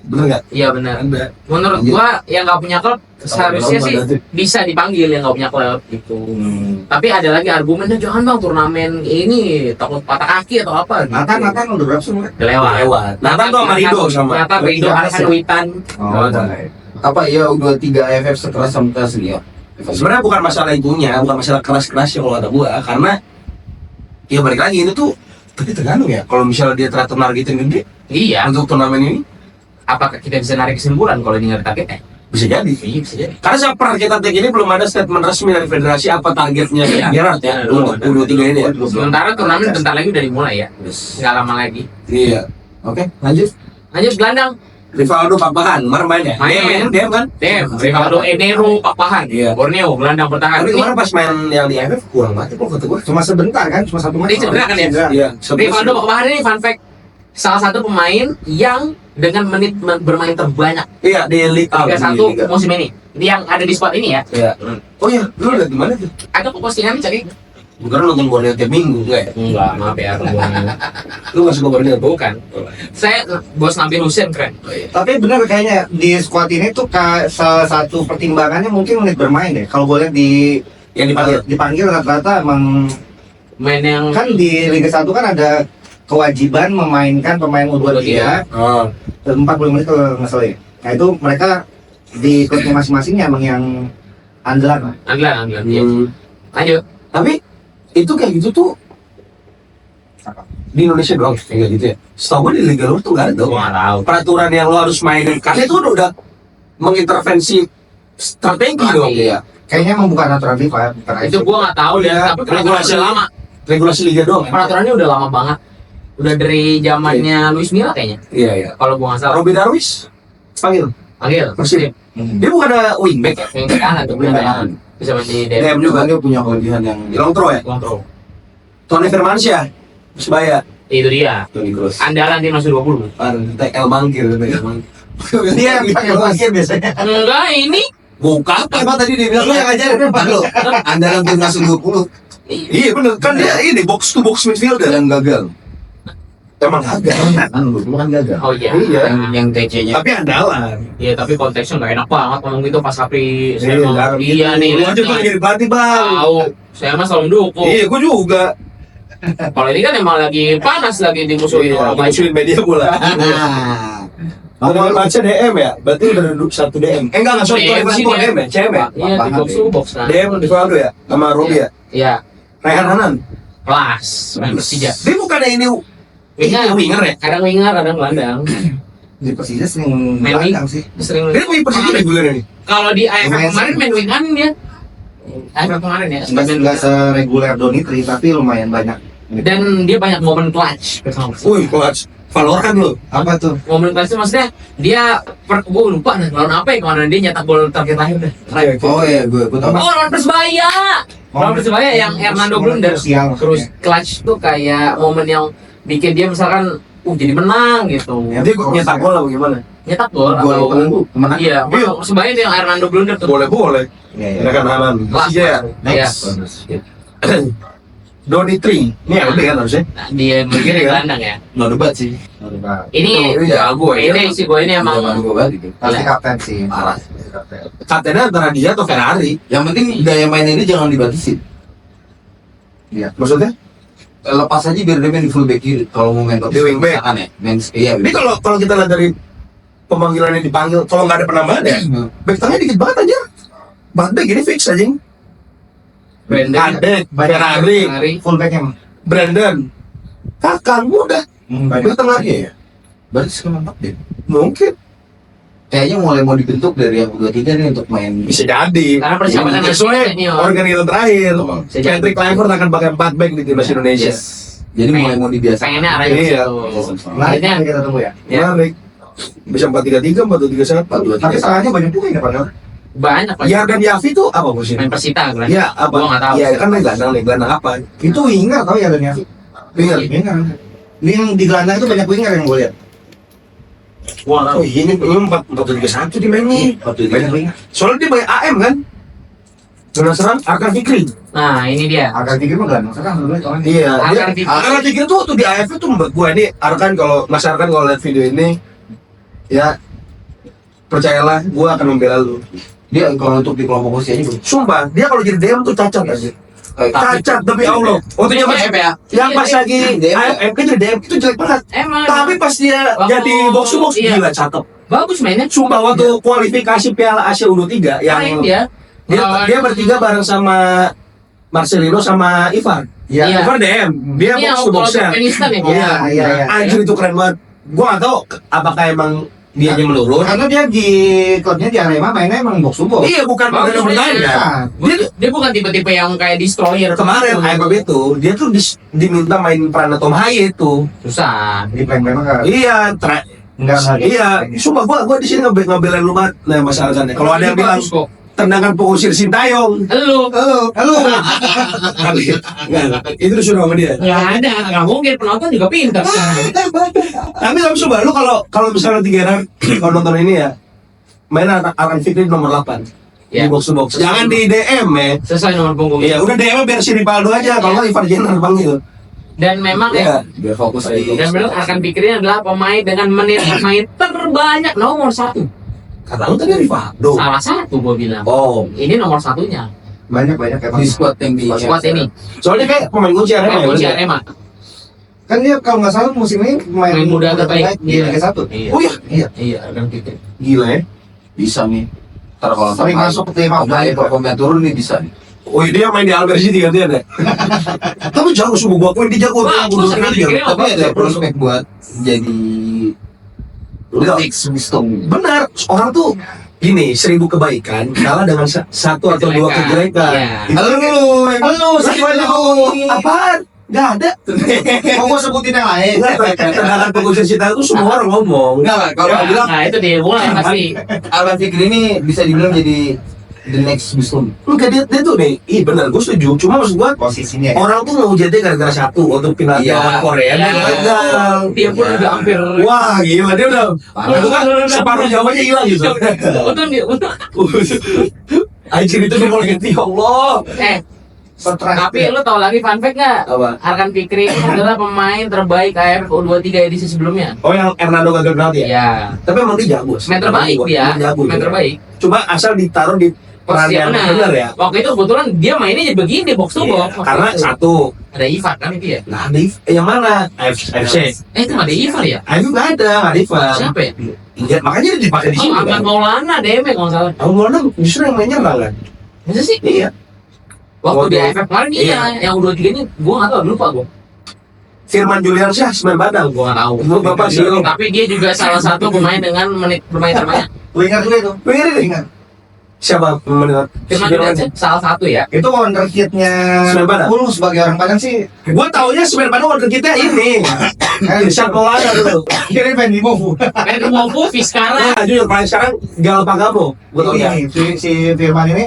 Bener nggak? iya benar. Ada. Menurut Lanjut. gua yang nggak punya klub seharusnya sih bisa dipanggil yang nggak punya klub gitu. Tapi ada lagi argumennya jangan bang turnamen ini takut patah kaki atau apa. Gitu. Nathan udah berapa sih? Udah lewat. Lewat. Nathan tuh sama Rido sama. Ternyata Rido Arhan Witan. Oh, apa ya U23 AFF sekelas sama senior. Sebenarnya bukan masalah itunya, bukan masalah keras-kerasnya kalau kata gua, karena ya balik lagi ini tuh tapi tergantung ya. Kalau misalnya dia ternyata nargetin gede Iya. untuk turnamen ini Apakah kita bisa narik kesimpulan kalau ini nggak targetnya? bisa jadi. Iya bisa jadi. Karena sampai kita take ini belum ada statement resmi dari federasi apa targetnya Gerard ya untuk U23 ini ya. Sementara turnamen bentar lagi udah dimulai ya. Nggak lama lagi. Iya. Oke, lanjut. Lanjut gelandang. Rivaldo Papahan, kemarin main ya? Main. Dia kan? Dem, Rivaldo Enero Papahan. Iya. Borneo gelandang bertahan. Tapi kemarin pas main yang di AFF kurang banget kalau kata gua. Cuma sebentar kan, cuma 1 match. Dia cedera kan ya? Iya. Rivaldo Papahan ini fun fact, salah satu pemain yang dengan menit bermain terbanyak Iya di Liga Liga 1 musim ini. Yang ada di spot ini ya. Iya. Oh iya, lu lihat di mana tuh? Ada kok postingannya cari. Bukan nonton Borneo tiap minggu enggak ya? Enggak, maaf ya. Lu nggak suka Borneo tuh? Bukan. Saya bos Nabil Hussein keren. Tapi benar kayaknya di squad ini tuh salah satu pertimbangannya mungkin menit bermain deh. Kalau boleh Yang dipanggil. dipanggil rata-rata emang Main yang kan di Liga 1 kan ada kewajiban memainkan pemain U23 Oh. 40 menit kalau nggak salah ya. Nah itu mereka di klubnya masing-masing emang yang andalan. Anglan. Iya. Lanjut. Tapi itu kayak gitu tuh Apa? di Indonesia doang kayak gitu ya. Setahu gue di Liga luar tuh nggak ada. Gua nggak tahu. Peraturan yang lo harus mainin karena itu udah mengintervensi strategi dong. Iya. Kayaknya emang bukan aturan FIFA, bukan Itu IFF. gua nggak tahu deh. Iya, Tapi peraturannya regulasi udah lama. Regulasi Liga doang. Ya? Peraturannya udah lama banget. Udah dari zamannya Luis Milla kayaknya. Iya iya. Kalau gua nggak salah. Robi Darwis panggil. Panggil. Persib. Dia bukan ada wingback ya? Yang ke kanan tuh Yang ke bener. kanan. Bisa main di DM. DM juga. Dia punya kelebihan yang Di long throw ya. Kontrol. Tony Firmansyah. Persebaya. Itu dia. Toni Kroos. Andalan timnas U20. El Mangkir. Dia yang pakai basket biasanya. Enggak, ini Buka apa? Emang tadi dia bilang lu yang ngajarin Pak lo. Andalan timnas 20 Iya bener, kan dia ini box to box midfielder. yang gagal. Emang agak. Kan lu kan gagal. oh iya. Iya. Yang TC-nya. Tapi andalan. Iya, tapi konteksnya nggak enak banget ngomong gitu pas Sapri. Iya, jangan Iya gitu. nih, Lu aja tuh jadi pelatih bang. tahu. Saya mah selalu dukung. Iya, gua juga. Kalau ini kan emang lagi panas lagi dimusuhin Iya, orang banyak. musuhin media bola. Nah, Kalau baca DM ya, berarti udah duduk satu DM. Enggak, sorry, DM bukan sih DM dia. ya, CM ya. Iya, di box to box kan. DM di Valdo ya, sama Robi ya. Iya, Rehan Hanan. kelas main Persija. Dia bukannya ini Winger, winger ya? Kadang winger, kadang gelandang. Di Persija sering Main gelandang sih. Sering Dia punya Persija reguler ini. kalau di AFF Lumayan kemarin sih. main wing kanan dia. AFF kemarin ya. Nggak sereguler Donitri tapi lumayan banyak. Dan dia banyak momen clutch bersama Persija. Wih, coach. Valorant lo. Apa tuh? Momen clutch itu maksudnya dia gue lupa dah lawan apa ya kemarin dia nyetak gol terakhir dah. oh iya gue tahu. Oh, lawan Persebaya. Lawan Persebaya yang Hernando Blunder. Krusial. Terus clutch tuh kayak momen yang bikin dia misalkan jadi menang gitu. Ya, Dia nyetak gol apa gimana? Nyetak gol Gol atau penentu kemenangan. iya, menang Persebaya dia yang Hernando Blunder tuh. Boleh. Iya, Rehan Hanan. Kelas. Persija ya. Iya. Donitri. Ini LB kan harusnya. Nah, dia mungkin di gelandang ya. No debat sih. Ini Itu jago ya. ini sih gue ini emang Zaman gue banget gitu. Pasti kapten sih. Parah. Kaptennya antara dia atau Ferrari. Yang penting gaya mainnya ini jangan dibatasin. Maksudnya? Lepas aja biar dia main di full back kiri. Kalau mau main top Di wing back. misalkan ya. Main iya. Ini kalau kita lihat dari pemanggilan yang dipanggil, kalau nggak ada penambahan ya, back tengahnya dikit banget aja. Back ini fix aja. Brandon Kadek, Ferrari, Fullback emang. Brandon, Kakang, udah. Banyak. Back tengahnya ya? Berarti sekarang deh. Mungkin. Kayaknya mulai mau dibentuk dari yang udah tiga nih untuk main. Bisa jadi. karena persiapan Iya, nasional Sesuai senior. organizer terakhir. Bisa jadi. Patrick Kluivert akan pakai 4 back di timnas Indonesia. Yes. Jadi mulai mau dibiasakan. Pengennya arahnya ke Iya. situ. Menarik Akhirnya kita tunggu ya. Ya. Menarik. Bisa 4-3-3, 4-2-3-1. 4-2-3. Tapi salahnya banyak juga ini Pak. banyak Pak. Ya dan Yavi tuh apa posisinya? Main Persita kan. Ya apa? Gua nggak tahu. Ya kan main gelandang apa? Itu winger tau ya dan ya. Winger. Winger. Ini yang di gelandang itu banyak winger yang gue lihat. Gua nggak tahu. Oh ini 4-3-1 di main nih. Banyak winger. Soalnya dia banyak AM kan? Gelandang serang Arkan Fikri. Nah, ini dia. Agak tinggi mah gelandang sekarang dulu itu. Iya. Arkan Fikri. Arkan Fikri tuh di AFF tuh membuat gue ini Arkan kalau Mas Arkan kalau lihat video ini ya percayalah gue akan membela lu. Dia kalau untuk di kelompok usia aja Sumpah dia kalau jadi DM tuh cacat aja. Cacat demi Allah. Waktu Ini pas DM ya? yang pas Iya, lagi DM. AFF kan jadi DM itu jelek banget. Emang. Tapi pas dia Waktu- jadi box to box iya. gila cakep. Bagus mainnya. Sumpah waktu kualifikasi Piala Asia U23 yang Main dia. dia bertiga bareng sama Marcelino sama Ivan. Iya. Ivan DM, dia Iya, box to box ya. Afghanistan ya. Iya, iya, iya. Anjir itu keren banget. Gua gak tahu apakah emang dia menurun. Karena dia di klubnya di Arema mainnya emang box to box. Iya bukan Bagus, perdana bertanya. Nah, Dia bukan tipe-tipe yang kayak destroyer Kemarin IMF itu dia tuh diminta main peran Tom Haye itu. susah. di plan-plan kan. Iya, Enggak iya. Sumpah gua di sini ngebelain lu banget. Nah masalahnya kalau ada yang bilang Bagus kok. tendangan pengusir Sintayong. Halo. Halo. Enggak, itu disuruh sama dia. Nggak ada, nggak mungkin penonton juga pintar. Tapi coba lu kalau misalnya tiga kalau nonton ini ya main Arkan Fikri nomor 8 Ya. di box to box. Jangan di DM ya. Sesuai nomor punggung. Iya, udah DM biar si Rivaldo aja. Kalau nggak Ivar Jenner panggil. Dan memang Iya. biar fokus aja. dan benar akan pikirnya adalah pemain dengan menit main terbanyak nomor 1. Kata lu tadi Rivaldo. Salah satu gue bilang. Oh, Ini nomor satunya. Banyak emang. Di squad yang di Squad ini. soalnya kayak pemain kunci Arema ya. Kunci bener? Arema. Kan dia kalau nggak salah musim ini Main muda terbaik. di Liga 1. Iya. Oh iya, Iya. Iya, akan pikir. gila ya. bisa nih. Ntar kalau Sering masuk ke tim apa ya performanya turun nih bisa nih. Oh iya, dia main di Albert City gantian ya. Tapi jago sungguh gua akuin dia jago. Bagus, akan pikirnya Tapi ada prospek buat jadi Udah. Felix Wisdom. Benar, orang tuh gini, 1000 kebaikan kalah dengan satu atau dua kejelekan. Iya. Halo, semuanya. Apaan? Gak ada. Mau gua sebutin yang lain. Tendangan pengusir Cita itu semua orang ngomong. Enggak lah, kalau Nah, bilang nah, itu dia mulai pasti. Arkan Fikri ini bisa dibilang jadi the next Gusum. Enggak, dia tuh nih, iya benar, gue setuju. Cuma maksud gue, posisinya. orang tuh mau jadi gara-gara satu untuk final Iya. lawan Korea. Dia Iya. gagal. Dia pun Iya. udah hampir. Wah gila, dia udah itu kan separuh Jawanya hilang gitu. Untung. Anjir itu dia mau ganti, ya Allah. Stres. Tapi lu tau lagi fun fact nggak? Apa? Arkan Fikri adalah pemain terbaik AFF U23 edisi sebelumnya. Oh yang Hernando gagal penalti ya? Iya. Tapi emang dia jago. Main terbaik dia. Jago, Main terbaik. Cuma asal ditaruh di peran Posisi yang benar. benar ya. Waktu itu kebetulan dia mainnya jadi begini box to Iya, box. karena satu, Ada Ivar kan itu ya? nah yang mana? AFC. Itu nggak ada Ivar ya? Itu nggak ada, nggak ada Ivan. Siapa ya? Iya, makanya dia dipakai di Oh, sini. Ahmad Kan? Maulana DM kalau nggak salah. Aku Maulana justru yang mainnya enggak kan? Masa sih? Iya. Waktu di Waktu- AFF kemarin iya, yang U23 nya gua nggak tahu, lupa gua. Firman Julian Syah semen Padang. Gua nggak tahu. Lu Bapak sih, lu. Tapi dia juga salah satu pemain dengan menit bermain terbanyak. Winger juga itu. Winger ini? Winger. Siapa pemain? Firman Julian salah satu ya. Itu wonderkidnya Semen Padang. Hulu sebagai orang Padang sih. Gua taunya semen Padang order kita ini. Irsyad Maulana dulu. Kira main di Mofu. Kayak Mofu Fiskara. Nah, jujur paling sekarang Gal Pagamo. Gua tau ya. Si Firman ini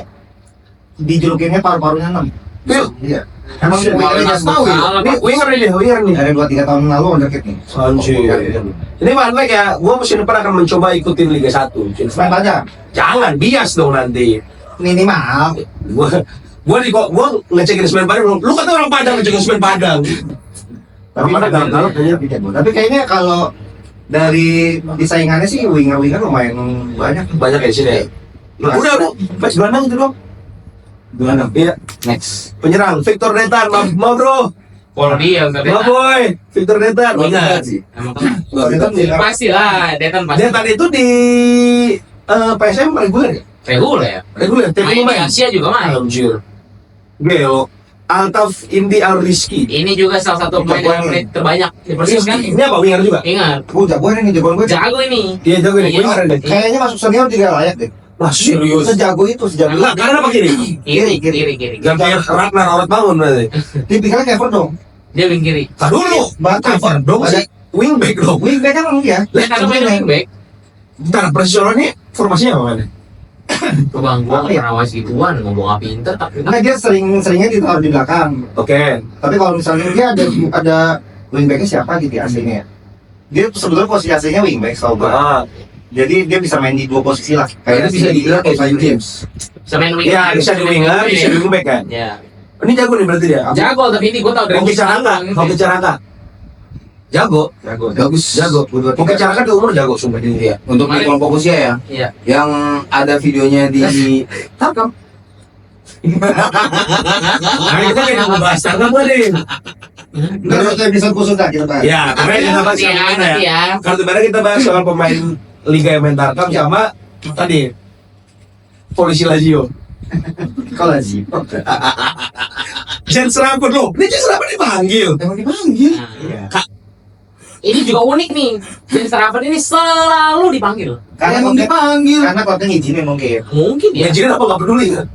dijulukinnya paru-parunya 6. Iya. Emang Shit, wingernya malah tahu ya. salah, Ini Pak. winger nih, winger nih. Dari 2-3 tahun lalu wonderkid nih. Anjir. Ini Van Dijk ya, gua musim depan akan mencoba ikutin Liga 1. Main Padang. Jangan bias dong nanti. Minimal. Gua ngecekin Semen Padang. Lu kata orang Padang ngecekin Semen Padang. Tapi Mana gagal kayaknya. Tapi kayaknya kalau dari disaingannya sih winger-winger lumayan banyak. Banyak ya di sini. Ya? Udah, match gelandang itu dong. Gelandang. Iya, Next. penyerang Victor Netan, mau bro. Kalau dia udah Mau boy, Victor Netan. Ingat sih. Pasti lah, Detan pasti. Netan itu di PSM reguler ya? Reguler ya. Reguler, tim Main di main. Asia juga main. Anjir. Gelo. Altaf Indi Al Rizky. Ini juga salah satu pemain yang menit terbanyak di Persis kan? Ini apa winger juga? Ingat, Gue jagoan ini, jagoan gue. jago ini. Iya jago nih, Iya. gue keren deh. Kayaknya masuk senior juga layak deh. Wah serius. Sejago itu, sejago. Enggak, karena apa gini? Kiri. Ganti Ragnar Orot bangun berarti. Tipikalnya kayak dong. Dia wing kiri. Nah dulu. Batu. Cover dong sih. Wingback dong. Wingback emang dia. Dia kagak main wing back. Ntar posisionalnya formasinya apa mana? Tuh bang, gua nggak pernah was gituan, ngomong apa pinter tapi Nah dia seringnya ditaruh di belakang. Oke. Tapi kalau misalnya dia ada wingbacknya siapa gitu ya aslinya. Dia sebetulnya posisi aslinya wingback setahu gua. Ah. Jadi dia bisa main di dua posisi lah. Kayaknya bisa dibilang kayak Saint James. bisa main wing. Iya, bisa di winger, bisa di wingback kan. Ya. Ini jago nih berarti dia. Jago tapi ini gua tau dari Hoki Caraka, Hoki Caraka. Jago. Bagus. Jago. Hoki Caraka di umur jago sumpah dia. Iya. Untuk di kelompok usia ya. Iya. Yang ada videonya di Tarkam. Nah, kita kayak ngebahas Tarkam nih. Ntar satu episode khusus dah kita bahas. Ya, karena kita bahas Iya, yang mana nanti ya. ya. Kartu merah kita bahas soal pemain Liga yang main Tarkam sama tadi Polisi Lazio. Kalau sih. Jen Serapan loh. Ini Jen Serapan dipanggil. Emang dipanggil. Nah, ini juga unik nih. Dan Serapan ini selalu dipanggil. Karena Emang mungkin dipanggil. karena klubnya ngizinin mungkin. Mungkin ya. Ya jadi apa nggak peduli kan?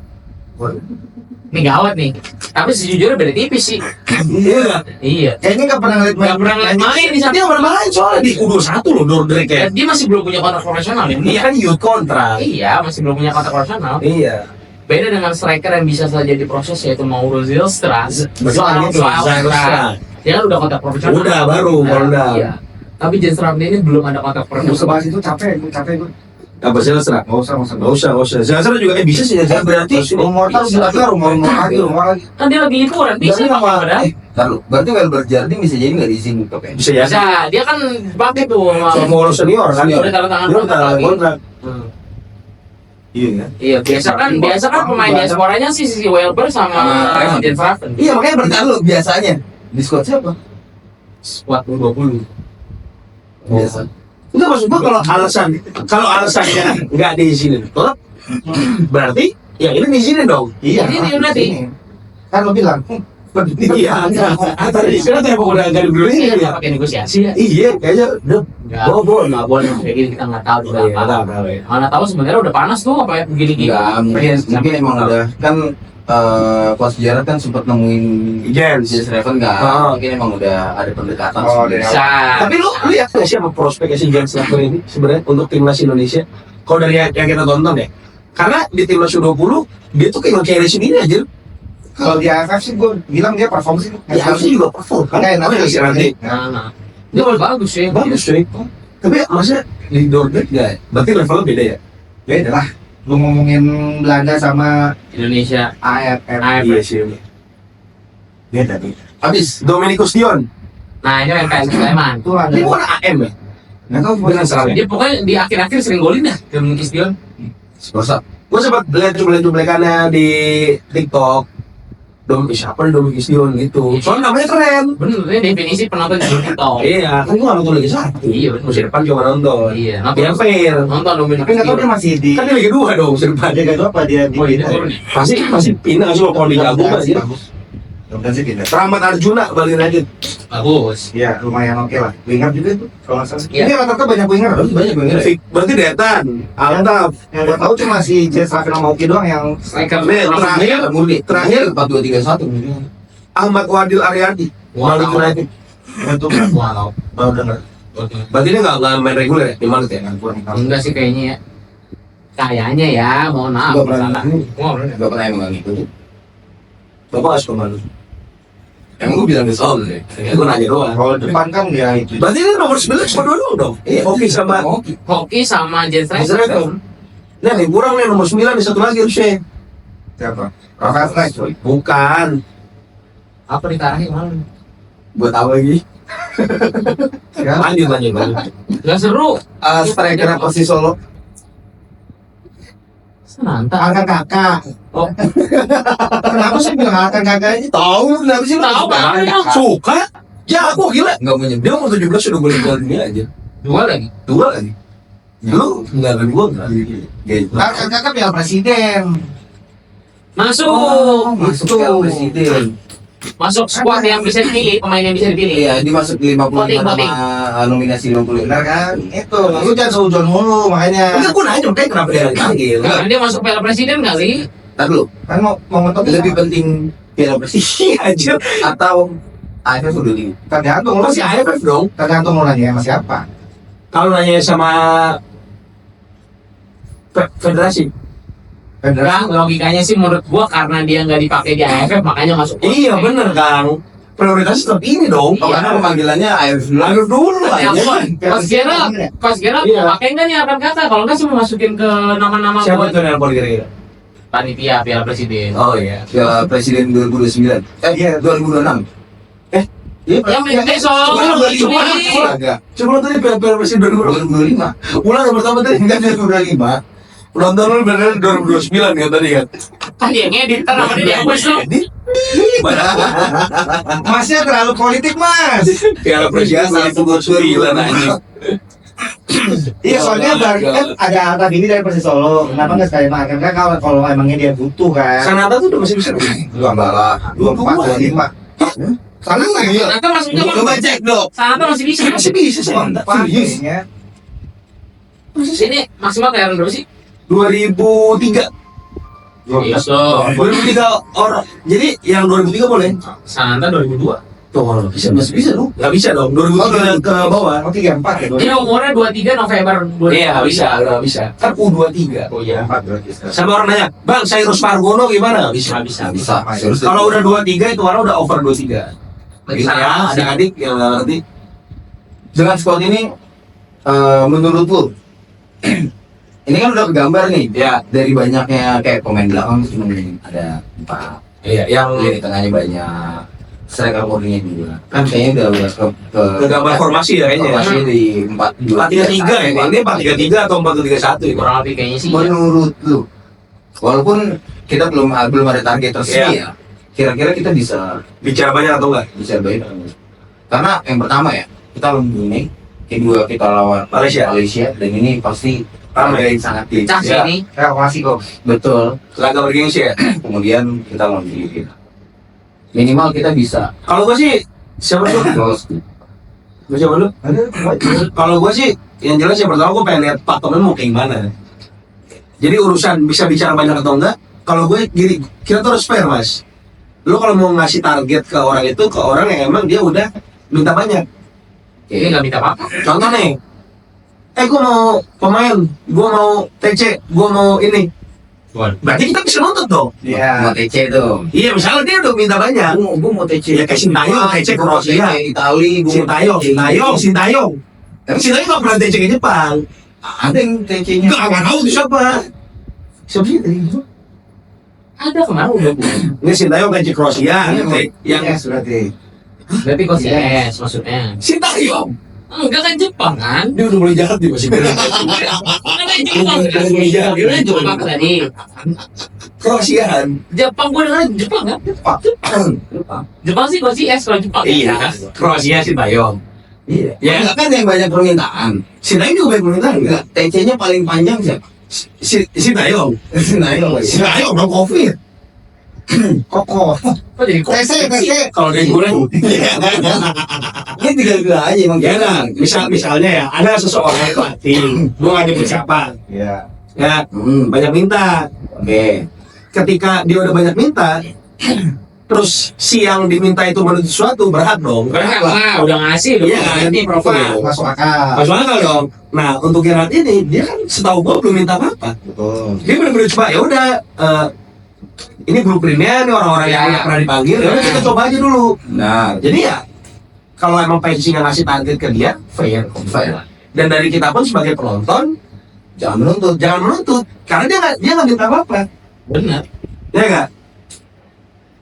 Ini gawat nih. Tapi sejujurnya beda tipis sih. Iya. Iya. Kayaknya nggak pernah ngeliat Gak pernah ngeliat main di sana. Dia nggak main soalnya di U21 loh Dordrecht ya. Dia masih belum punya kontrak profesional ya. Dia kan youth kontrak. Iya, masih belum punya kontrak profesional. Iya. Beda dengan striker yang bisa saja diproses yaitu Mauro Zylstra. Soal itu, Zylstra. Dia kan udah kontrak profesional. Udah, baru, udah. Iya. Tapi Jens Ramli ini belum ada kontrak Nggak usah profesional. bahas itu capek gue. Apa sih Zylstra? Nggak usah. Nggak usah. Zylstra juga bisa sih. Zylstra berarti Rumor taruh juga rumor lagi. Kan dia lagi liburan, bisa Berarti apa nama- padahal? Lalu berarti Welber Jardine bisa jadi nggak diizinin klub ya? bisa ya. Bisa, dia kan pakai tuh Sama mau senior kan. Udah tanda tangan Udah kontrak tanda lagi. kontrak. Hmm. Iya kan. Iya, biasa kan pemain diasporanya sih si Welber sama Raymond. Jens Raven. Iya makanya bertahan lu biasanya di squad siapa? Squad U20. Biasa. Enggak maksud gua kalau alasannya nggak diizinin klub, berarti yang ini diizinin dong. Iya. Ini berarti. Kan lo bilang. Iya. Tadi kenapa ya udah nggak dibeli Ini ya? pakai negosiasi ya. Iya, kayaknya udah. Enggak. Nggak boleh. Kayak gini kita nggak tahu juga Iya, apa. nggak tahu ya. Mana tahu sebenarnya udah panas tuh apa ya begini-gini. Enggak, mungkin emang ada kan Coach Jarrett kan sempat nemuin Jens. Jens Raven nggak? Ah. Mungkin emang udah ada pendekatan. Oh, sebenarnya. Bisa. Tapi lu lihat nggak sih apa prospeknya si Jens Raven ini sebenarnya untuk timnas Indonesia? Kalau dari yang kita tonton ya, Karena di timnas U20 dia tuh kayak nge-carry sendiri aja. Kalau di AFF sih gue bilang dia perform sih. Ya harusnya juga perform kan. Kayak Oh, ya, si Randy. Nah, dia bagus ya. Bagus cuy. Tapi maksudnya di Dortmund ya, berarti levelnya beda ya? Beda lah. Lu ngomongin Belanda sama Indonesia. AFF. Iya sih. Beda tuh. Habis. Dominikus Dion. Nah, ini MPS Sleman. Itu ada. Ini bukan AM ya? Nggak tahu Benar salah. Dia pokoknya di akhir-akhir sering golin dah. Dominic Dion. Spurs up. Gue sempat lihat cuplikan-cuplikannya di TikTok. Siapa nih Dominikus Dion gitu. Soalnya namanya keren. Bener, ini definisi penonton di TikTok. Iya, kan gue nggak nonton Liga 1. Iya, bener. Musim depan juga nonton. Iya, Biar fair. nonton Dominic Tapi nggak tahu dia Dion. masih di. Kan di Liga 2 dong musim depan. Dia gak tahu apa dia di. Oh, ini turun ya? Pasti pindah sih kalau di Jago mah dia. Mudah sih pindah. Rahmat Arjuna Bali United. Bagus. Iya, lumayan oke lah. Winger juga itu kalau nggak salah. Iya. Ini rata-rata banyak winger. Banyak banget. Berarti Detan, Altaf, Yang gue tahu cuma si Jens Rafi sama Oki doang yang Striker Nih, terakhir, terakhir 4-2-3-1. Ahmad Wadil Ariadi, Bali Wow. United. itu Wow. baru dengar. Berarti dia nggak main reguler ya di Malut ya? Kurang tahu. Enggak sih kayaknya ya. Kayaknya ya, mohon maaf. Nggak pernah. salah. Gak pernah emang ngikutin. Bapak nggak suka Malut. Emang gue bilang di soal deh. Ya, gue nanya doang. Kalau depan kan dia itu. Berarti dia nomor 9 cuma dua dong. Iya, oke sama. Hoki sama Jens Jens Striker. Striker. Nah nih kurang nih nomor 9 nih satu lagi harusnya. Siapa? Rafael Strike coy. Bukan. Apa ditarahin malam? Buat apa lagi? Siapa? Lanjut. Gak seru. Striker apa sih Solo? Sananta. Akan kakak. Oh. Kenapa sih bilang akan kakak aja? Tahu kenapa sih? Tahu, Bang. Suka? Ya aku gila. Enggak mau nyebut. Dia umur 17 sudah golin gol dunia aja. Dua lagi. Dua lagi. Lu enggak ada gua enggak. Gitu. Akan kakak piala presiden. Masuk. Masuk kan presiden. Masuk squad yang bisa dipilih, pemain yang bisa dipilih. Iya, dia masuk 55 Voting. nama nominasi 50. Benar kan? Itu. Lu jangan seujon mulu makanya. Enggak gua nanya makanya kenapa dia dipanggil. Karena dia masuk Piala Presiden kali. Ntar dulu. Kan mau ngetok Lebih penting piala presiden Iya anjir. atau AFF udah di tergantung lu Masih AFF dong. tergantung lu nanya sama siapa. Kalau nanya sama federasi. Federasi. Enggak, logikanya sih menurut gua karena dia nggak dipakai di AFF makanya masuk. Iya bener Kang. Prioritasnya tetap ini dong. Oh, karena pemanggilannya AFF dulu. Lalu dulu Ya, aja. Coach Gerald Iya. mau pakai nggak nih akan kata? Kalau nggak sih mau masukin ke nama-nama Siapa buat itu yang paling kira-kira? panitia Piala Presiden. Oh iya. Piala presiden 2029. Iya. 2026. Iya. Yang besok. Agak. Coba tadi piala presiden 2025. ulang yang pertama tadi Enggak 2025. penonton lu bener 2029 kan tadi kan. Kan dia ngedit kan namanya dia bos lu. Masnya terlalu politik mas. Piala presiden 2029 anjing. Iya soalnya kan ada Atta Bini dari Persis Solo. Kenapa nggak sekali makan kan kalau emangnya dia butuh kan? Sanata tuh udah masih bisa. Dua bala. 24, 25. Sana nggak ya? Sanata masih bisa. Coba cek dong. Sanata masih bisa. Masih bisa Sanata. Serius. Kayaknya. Ini maksimal kayak berapa sih? 2003. Iya, 2003 orang. Jadi yang 2003 boleh. Sananta 2002. Tuh kalau bisa masih bisa dong. Enggak bisa dong. 2003 ke bawah. Oh 34 ya? Dia umurnya 23 November 2002. Iya, nggak bisa, nggak bisa. Kan U23. Oh iya. 34 berarti. Sama orang nanya, Bang, Cyrus Margono gimana? Nggak bisa. Nggak bisa. Bisa. Serius. Kalau udah 23 itu orang udah over 23. Bisa ya, adik-adik yang nggak ngerti. Dengan squad ini menurut lu ini kan udah kegambar nih Ya, dari banyaknya kayak pemain belakang cuma ada 4. iya, yang Lini tengahnya banyak. Striker murninya juga. Kan kayaknya udah ke gambar formasi ya kayaknya. formasi di 4-3-3 ya. Ini 4-3-3 atau 4-3-1 ya. Kurang lebih kayaknya sih. Ya. Menurut lu, walaupun kita belum ada target resmi ya, kira-kira kita bisa Bicara banyak atau enggak? baik. Karena yang pertama ya, kita lawan Brunei, kedua kita lawan Malaysia. dan ini pasti Ramai. sangat Cah sih Ya. ini. Relasi kok. betul. Laga bergengsi ya. Kemudian kita lawan Filipina. Minimal kita bisa Kalau gua sih siapa tuh? lolos. Gua siapa dulu? Kalau gua sih yang jelas yang pertama gua pengen lihat pakemnya mau kayak gimana. Jadi urusan bisa bicara banyak atau enggak, kalau gue gini, kita tuh harus fair mas. Lo kalau mau ngasih target ke orang itu, ke orang yang emang dia udah minta banyak. Dia nggak minta apa-apa. Contoh nih, gue mau pemain, gue mau TC, gue mau ini. Berarti kita bisa nuntut dong. Mau Iya. TC tuh. Iya, misalnya dia udah minta banyak. Gue mau TC. Ya kayak Sintayong, TC ke Rusia. Itali, Sintayong. Tapi Sintayong nggak pernah TC ke Jepang. Ada yang TC-nya. Nggak tahu itu siapa. Siapa sih tadi? Ada kemarin udah bukan. Ini Sintayong TC ke Rusia. Yang Yes, berarti. Berarti kok yes maksudnya. Sintayong. Enggak kan Jepang kan? Dia udah mulai jahat dia masih bilang. Ada Jepang kan? Dia udah Jepang tadi. Kerosian. Jepang gue dengar Jepang kan? Jepang sih kok yes kalau Jepang. Iya. Kroasia Sintayong. Iya. Ya. Enggak kan yang banyak permintaan. Sintayong juga banyak permintaan enggak? Enggak, TC-nya paling panjang siapa? Sintayong. Sintayong lagi. Sintayong belum Covid. Kokoh. Kok jadi kok? TC. Kalau dia goreng. Ini tinggal aja emang. Ya nah, misalnya ya, ada seseorang pelatih, gue nggak nyebut siapa, Iya. ya banyak minta. Oke. Ketika dia udah banyak minta, terus si yang diminta itu menuntut sesuatu, berhak dong. Berhak lah, udah ngasih udah Iya, ngasih profil. Masuk akal. Masuk akal dong. Nah, untuk Gerard ini, dia kan setahu gue belum minta apa-apa. Betul. Dia benar-benar coba, ya udah, ini blueprintnya, ini orang-orang yang Ya. pernah dipanggil, ya udah kita coba aja dulu. Nah, Jadi ya, kalau emang PSSI nggak ngasih target ke dia, fair. fair. Dan dari kita pun sebagai penonton, Jangan menuntut. jangan menuntut, karena dia nggak minta apa-apa, Benar. ya nggak?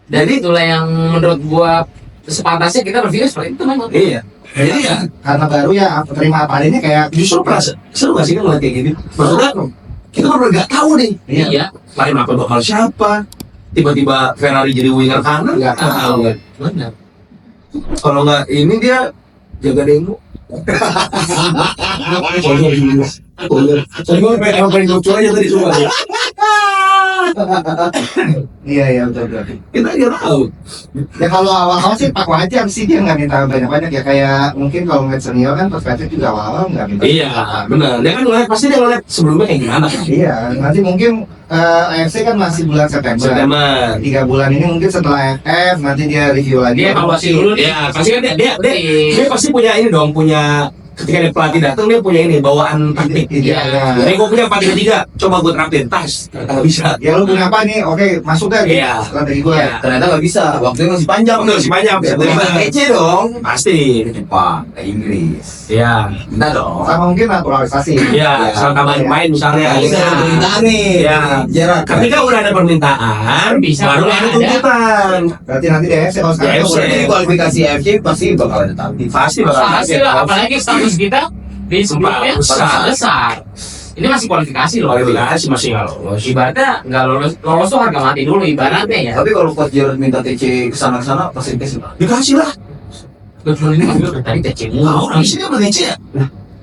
Dan itulah yang menurut gua sepantasnya kita berpikir seperti itu memang. Iya. Jadi ya, Karena baru ya terima apa adanya kayak justru seru gak sih kan ngeliat kayak gini? Maksudnya kita benar nggak tahu nih, Iya. lain apa bakal siapa? Tiba-tiba Ferrari jadi winger kanan, nggak tahu. Benar. Kalau nggak ini dia jaga demo. Saya emang pengen lucu aja tadi semua. iya betul. Kita nggak tahu. Ya kalau awal-awal sih Pak wajar sih dia nggak minta banyak-banyak ya kayak mungkin kalau ngeliat senior kan perspektif juga awal-awal nggak minta. Iya, benar. Dia kan ngeliat pasti dia ngeliat sebelumnya kayak gimana. Iya, nanti mungkin AFC kan masih bulan September. September. 3 bulan ini mungkin setelah AFF nanti dia review lagi. Dia evaluasi dulu nih. Ya, pasti kan dia pasti punya ini dong, punya ketika ada pelatih datang dia punya ini bawaan taktik. Iya. Jadi gue punya 4-3, coba gue terapin, tas, ternyata nggak bisa. Ya lu punya apa nih? Oke, masuk deh. Iya. Strategi gue. Iya. Ternyata nggak bisa. Waktunya masih panjang. Udah masih banyak, bisa terima. TC dong. Pasti. Ke Jepang, ke Inggris. Iya. Minta dong. Sama mungkin naturalisasi. Iya, soal tambahan pemain misalnya. Nah, ini Iya. ada permintaan nih. Iya. Jarak. Ketika udah ada permintaan, Bisa baru mulai ada ada. tuntutan. Berarti nanti di AFC kalau sekarang AFC. Berarti di kualifikasi AFC pasti bakal ada target. Pasti bakal Pasti lah, apalagi status kita di sebelumnya Besar. besar. Ini masih kualifikasi loh. kualifikasi masih nggak lolos. Ibaratnya nggak lolos tuh harga mati dulu ibaratnya ya. Tapi kalau Coach Jared minta TC kesana pasti tes lah. Dikasih lah. Kecuali ini mobil dari tadi TC Nah, mulu. orang sini udah TC ya.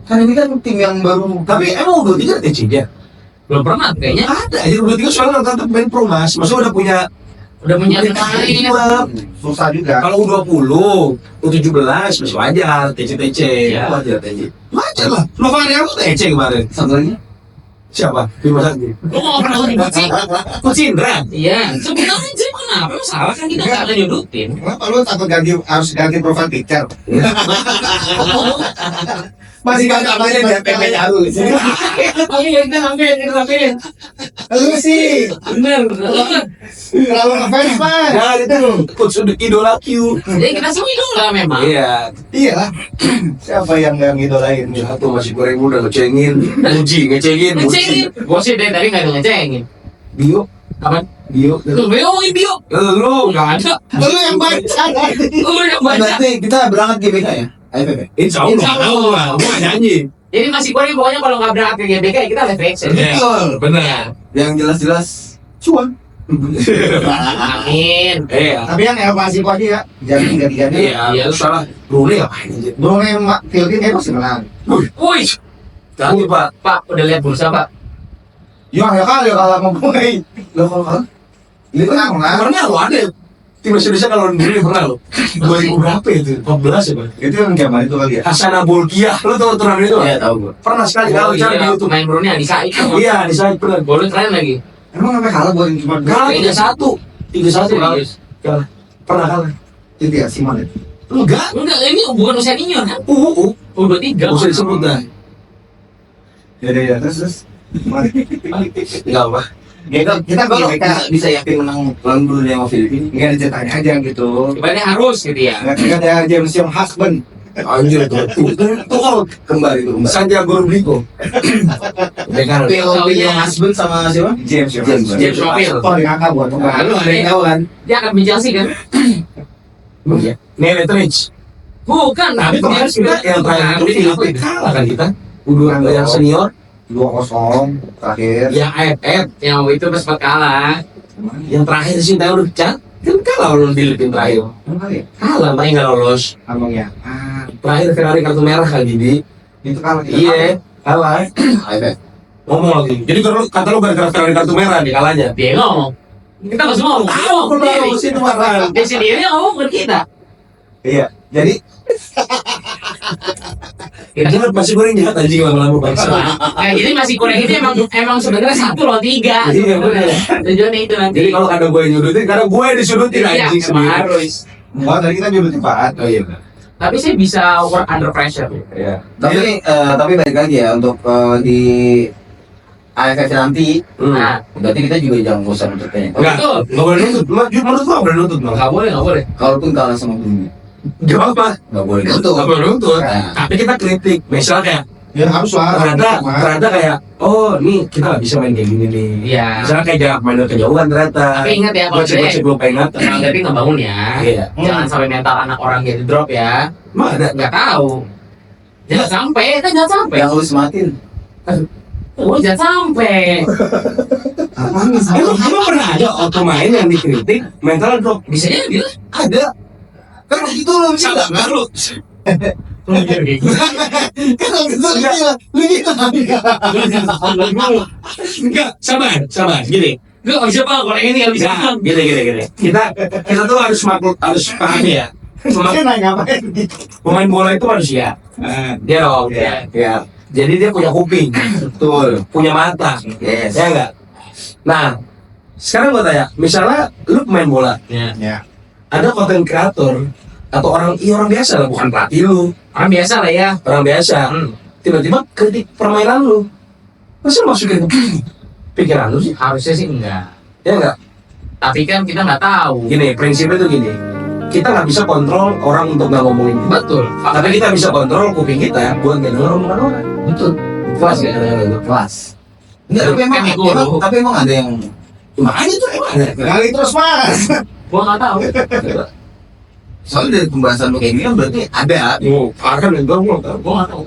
Kan ini kan tim yang baru. Tapi emang udah 3 TC nya. Belum pernah tuh kayaknya. Ada, jadi udah 3 soalnya tetap main promas. Maksudnya udah punya Udah punya pemain. klub. susah juga. Kalau U20, U17 masih wajar, TC-TC. Iya. Wajar TC. Wajar lah. Novaria tuh TC kemarin. Satu lagi. Siapa? Bima Sakti. Lu mau pernah ribut sih? Coach Indra. Iya. Sebenarnya aja kenapa masalah kan kita nggak ada nyudutin. Kenapa lu takut harus ganti profile picture? Masih banyak banyak dia PP-nya harus. Iya, kita lampirin. Lu sih Bener. terlalu ngefans man. Nah, itu Coach idola Q. Jadi kita semua idola memang. Iya. Iya lah. Siapa yang nggak ngidolain? Satu masih goreng muda ngecengin, Muji ngecengin, Ngecengin. Gue sih dari tadi nggak ada ngecengin. Bio, Kapan? Bio. Lu ngomongin bio. Lu Nggak ada. Lu yang baca. Lu yang baca. Berarti kita berangkat GBK ya? AFF. Insya Allah, Insya Allah. lah, gua nggak nyanyi. Jadi masih goreng pokoknya kalau nggak berangkat ke GBK kita live action. Betul. Benar. Yang jelas-jelas cuan. Amin. Iya. Tapi yang evaluasi kok aja ya. Jangan tiga-tiganya. Iya, Iya. terus salah. Brunei ngapain aja? Brunei yang Philippines kayak pasti menang. Wih, Tapi Pak, Pak udah lihat bursa Pak? Ya kali kalah sama Brunei. lo kalau kalah, Ini menang lah. pernah lo ada tim Indonesia kalau Brunei pernah lo 2000 berapa itu? 14 ya Pak? Itu yang zaman itu kali ya. Hasan Bolkiah, lo tau turnamen itu? Iya tahu gua. Pernah sekali kalau cari di YouTube. Main Brunei di Said. Iya, di saya pernah. Golnya keren lagi. Emang sampai kalah buat cuma Kalah 3-1. 3-1 kalah. Serius. Kalah. Pernah kalah. itu ya Simon ya. Enggak. Enggak, ini bukan usia senior kan? U23. Gak usah disebut dah. Ya terus. Mari. Enggak apa. kita kalau mereka bisa yakin menang lawan Brunei sama Filipina. nggak ada ceritanya aja gitu. Ibaratnya harus gitu ya. Nggak ada James Young husband. Anjir itu. Itu kalau kembar itu kembar. Santiago Rodrigo. Bekan. PLP-nya husband sama siapa? James Young James. husband. James Rodrigo. Oh, di kakak buat pembahas. Lalu Ada yang tahu kan? dia akan bincang sih kan? Nene Trich. Bukan, Tapi kemarin kita yang terakhir itu Filipina kalah kan kita. Udah yang senior 2-0 terakhir. yang AFF yang waktu itu sempat kalah. yang terakhir sih tahu Chan kan kalah lawan Filipina terakhir. Apa ya? Kalah makanya nggak lolos. Abang ya. Terakhir Ferrari kartu merah kali di. Itu kalau kita Iya, kalah. AFF. Ngomong lagi. Jadi kalau kata lu gara-gara Ferrari kartu merah nih kalahnya. Dia ngomong. Kita nggak semua ngomong. Dia ngomong sendiri. Itu marah. Dia sendiri yang ngomong bukan kita. Iya. Jadi Jangan masih goreng jahat anjing lama-lama bangsa. Nah, jadi masih kurang itu emang sebenarnya 1 lawan 3. Iya, bener. Tujuannya itu nanti. Jadi kalau kadang gue yang nyudutin, kadang gue yang disudutin iya, anjing emang sendiri. harus. oh tadi kita nyuruh tempat. Oh iya. Tapi saya bisa work under pressure. Iya. Tapi balik lagi ya untuk di AFF nanti, Nah, berarti kita juga jangan bosan untuk tanya. Enggak, Betul. enggak boleh nuntut. Menurut gua enggak boleh nuntut, Bang. nggak boleh, nggak boleh. Kalaupun kalah sama Brunei, Gak apa-apa. nggak boleh gitu. Enggak boleh nuntut. Nah. Tapi kita kritik. Misalnya kayak Ya harus lah. ternyata kayak oh nih kita nggak bisa main kayak gini nih. Iya. Misalnya kayak jarak mainnya kejauhan ternyata. Tapi ingat ya, kalau Masih belum pengen Tenang tapi ngebangun ya. Iya. Jangan sampai mental anak orang jadi drop ya. Emang ada. Nggak tahu. Jangan sampai, kan jangan sampai. Yang lu semakin. Oh, jangan sampai. Emang pernah ada auto main yang dikritik mental drop? Bisa jadi lah. Ada. Kan itu lu bisa Sabar, nggak? lu. Kan gitu lu Enggak, sabar. Gini. Gue nggak bisa pak, kalau ini nggak bisa. Nah, gini. Kita tuh harus paham ya. Dia nanya apa? Pemain bola itu manusia. Dia dong. Iya. Ya. Jadi dia punya kuping, Betul. punya mata. Yes. Ya enggak? Nah, sekarang gua tanya, misalnya lu pemain bola, Ya. ada konten kreator atau orang biasa lah, bukan pelatih lu, Orang biasa lah ya. orang biasa. Tiba-tiba kritik permainan lu. Masa lu masukin ke pikiran lu sih? Harusnya sih enggak. Ya enggak? Tapi kan kita nggak tahu. Gini, prinsipnya tuh gini. Kita nggak bisa kontrol orang untuk nggak ngomongin kita. Betul. Tapi kita bisa kontrol kuping kita buat nggak denger omongan orang. Betul. Kelas ya kadang-kadang. Kelas. Enggak, tapi emang ada yang Makanya tuh emang ada. Kali terus mas. Gua nggak tahu. soalnya dari pembahasan lu kayak gini kan berarti ada. Oh, parah dan gua nggak tahu. Gua nggak tahu.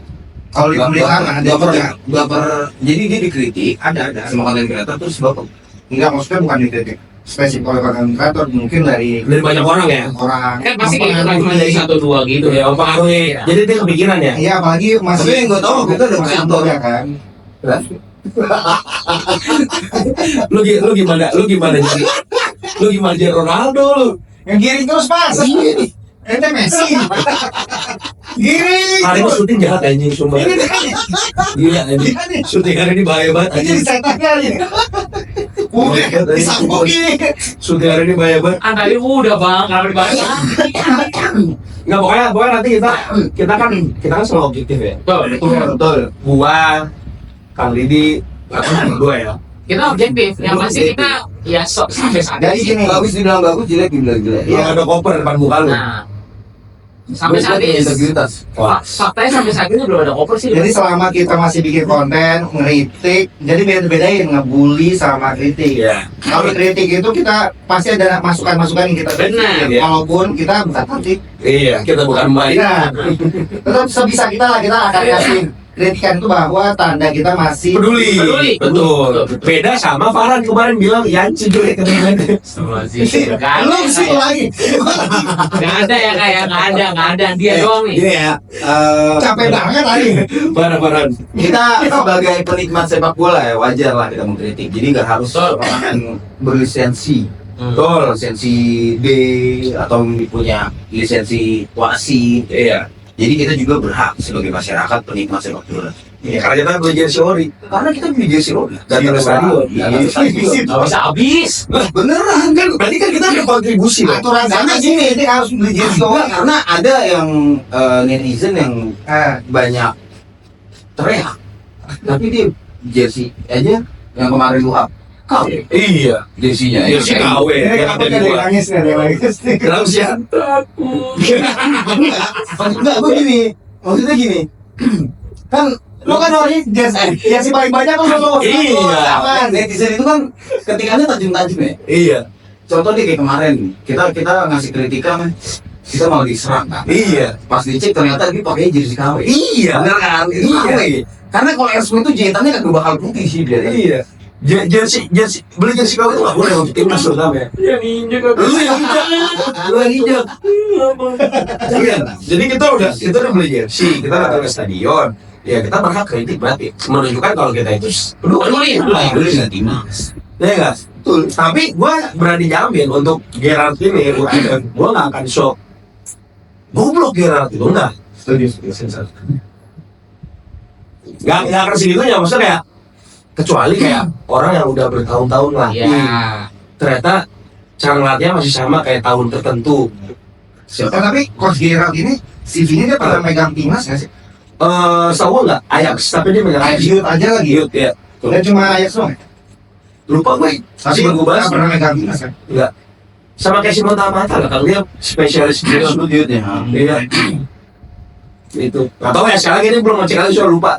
Kalau di pemerintahan ada juga. Baper, jadi dia dikritik Ada. sama konten kreator terus baper. Enggak, maksudnya bukan dikritik spesifik oleh konten kreator, mungkin dari Dari banyak orang ya. orang. Kan pasti kayak gitu, cuma dari 1-2 gitu. Ya, mempengaruhi. Jadi dia kepikiran ya. Iya, apalagi masih Tapi yang gua tahu kita ada masih kreator. ya kan. Lu gimana jadi? Lu gimana jadi Ronaldo lu? Yang giring terus mas. Ente Messi. Giring. Hari ini syuting jahat anjing sumpah. Gila anjing. Syuting hari ini bahaya banget Ini anjing. setan kali. Udah disambungin. Syuting hari ini bahaya banget. Ah tadi udah bang, kenapa dibahas? Enggak pokoknya nanti kita kan semua objektif ya. Betul. Gua, Kang Didi, berdua ya. Kita objektif, yang pasti kita ya sampai saat Jadi ini. gini. Bagus dibilang bagus, jelek dibilang jelek. Iya, ada koper depan muka lu. Nah, sampai saat Berarti ini integritas. faktanya sampai saat ini belum ada cover sih. Jadi selama kita masih bikin konten, ngeritik, jadi beda-bedain ngebully sama kritik. Iya. Kalau kritik itu kita pasti ada masukan-masukan yang kita Benar. Iya. Walaupun kita bukan kritik. Iya, kita bukan main. Iya. Tetap sebisa kita lah kita akan kasih kritikan itu bahwa tanda kita masih Peduli. Peduli. Betul. Beda sama Farhan kemarin bilang Yanci jelek keren. Lu sih lagi. Gak ada ya kayak nggak ada dia doang nih. Gini ya, Capek banget tadi. Farhan. kita sebagai penikmat sepak bola ya wajar lah kita mengkritik. Jadi nggak harus Betul. orang berlisensi, Betul. lisensi D atau punya lisensi wasit. Iya. Jadi kita juga berhak sebagai masyarakat penikmat sepak bola. Iya, karena kita beli jersey ori. Karena kita beli jersey roda. Datang ke stadion. Datang ke stadion. Gak bisa habis. Beneran kan? Berarti kan kita ada kontribusi loh. Aturan sana gini, ini harus beli jersey Enggak, karena ada yang netizen yang banyak teriak. Tapi dia jersey aja yang kemarin lu up KW. Iya. Jersinya. Jersey KW. Ini Yang kenapa ada jadi dua. nangis nih, ada yang nangis nih. Kenapa sih? Enggak, gue gini. Maksudnya gini. Kan lu kan orangnya jersey paling banyak kan lu. Iya. Aman. Netizen itu kan ketikanya tajam-tajam ya. Iya. Contoh deh kayak kemarin, kita ngasih kritikan, kita mau diserang kan. Iya. Pas dicek ternyata dia pakai jersey KW. Iya. Bener kan? Itu Iya. KW. Karena kalau Ersun itu jahitannya kagak bakal putih sih dia. Iya. Jersey beli jersey kau itu nggak boleh untuk timnas terutama ya. Yang injek Lu yang injak, lu yang injak. Iya. Jadi kita udah beli jersey, kita datang ke stadion. Ya kita berhak kritik berarti menunjukkan kalau kita itu peduli. Dulu dengan timnas. ya guys. Tapi gue berani jamin untuk Gerard ini, gue nggak akan shock. Goblok Gerard itu enggak. Setuju. Nggak akan segitunya, maksudnya kayak kecuali kayak orang yang udah bertahun-tahun latih, Iya. ternyata cara ngelatihnya masih sama kayak tahun tertentu. Tapi Coach Gerard ini CV-nya dia pernah megang timnas nggak sih? Setahu nggak Ajax, tapi dia megang Ajax. Youth aja lagi. Youth ya. Dan cuma Ajax doang. Lupa gue. Tapi Sebelum gue bahas, nggak pernah megang timnas kan? enggak. Sama kayak Simon Tamata lah, kalau dia spesialis Dia youth. ya. Iya. Itu. Gak tau ya, sekali lagi ini belum ngecek lagi soal lupa.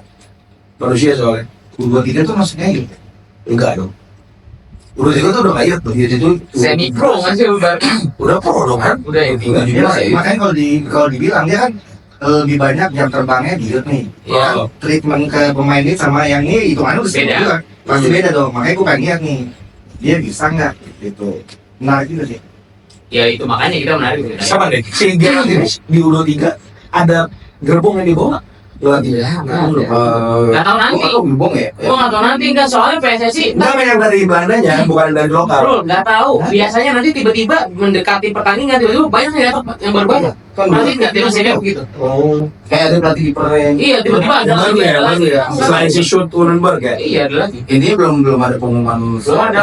Manusia soalnya. U23 tuh maksudnya gitu. Enggak dong. Udah itu tuh udah gak youth tuh. Youth itu Semi pro nggak sih Bar? Udah pro dong kan? Udah ini. Udah Dia jelas ya. makanya kalau dibilang dia kan lebih banyak jam terbangnya di youth nih. Iya. Kan treatment ke pemain ini sama yang ini hitungannya udah Beda. juga. Pasti beda dong. Makanya gue pengen lihat nih. Dia bisa nggak gitu. Menarik juga sih. Ya itu makanya kita menarik. Sama deh. Si Gerard ini di U23 ada gerbong yang dibawa. Ngelatih. Iya, Nggak ada. nggak tahu nanti. Kok gembong ya? Gua nggak tahu nanti enggak soalnya PSSI. Enggak yang dari Belandanya, bukan dari lokal. Bro, nggak tahu. Biasanya nanti tiba-tiba mendekati pertandingan tiba-tiba banyak yang baru banyak. Kan Nanti nggak timnas senior begitu. Oh. kayak ada pelatih kiper yang Iya, tiba-tiba ada Baru lagi. ya, ada baru lagi. ya. Selain si Shoot Unenberg ya. Iya, ada lagi. ini belum ada pengumuman. Belum ada.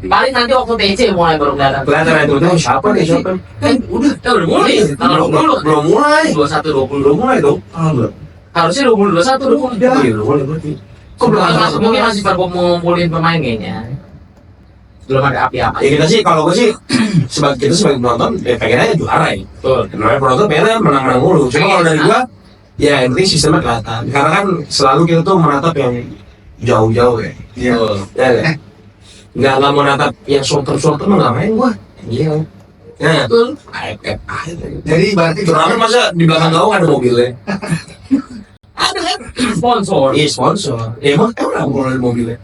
Paling nanti waktu TC mulai baru kelihatan. Kelihatan itu tuh siapa nih siapa? Kan udah mulai. Tanggal 20. Belum mulai. 21 20. Belum mulai dong. Harusnya 20 21 20. Iya, belum mulai berarti. Kok belum masuk? Mungkin masih baru ngumpulin pemain kayaknya. Belum ada api-api. Ya kita sih kalau gue sih sebagai penonton ya pengen aja juara ya. Betul. Namanya penonton pengen menang-menang mulu. Cuma kalau dari gua ya yang penting sistemnya kelihatan. Karena kan selalu kita tuh menatap yang jauh-jauh ya. Iya. Ya kan? Nggak mau natap yang shorter mah nggak main gua. Iya. Ya, Betul. AFF aja. Jadi berarti Turnamen masa di belakang gawang ada mobilnya? Ada kan sponsor. Iya sponsor. Ya emang kalau ada mobilnya.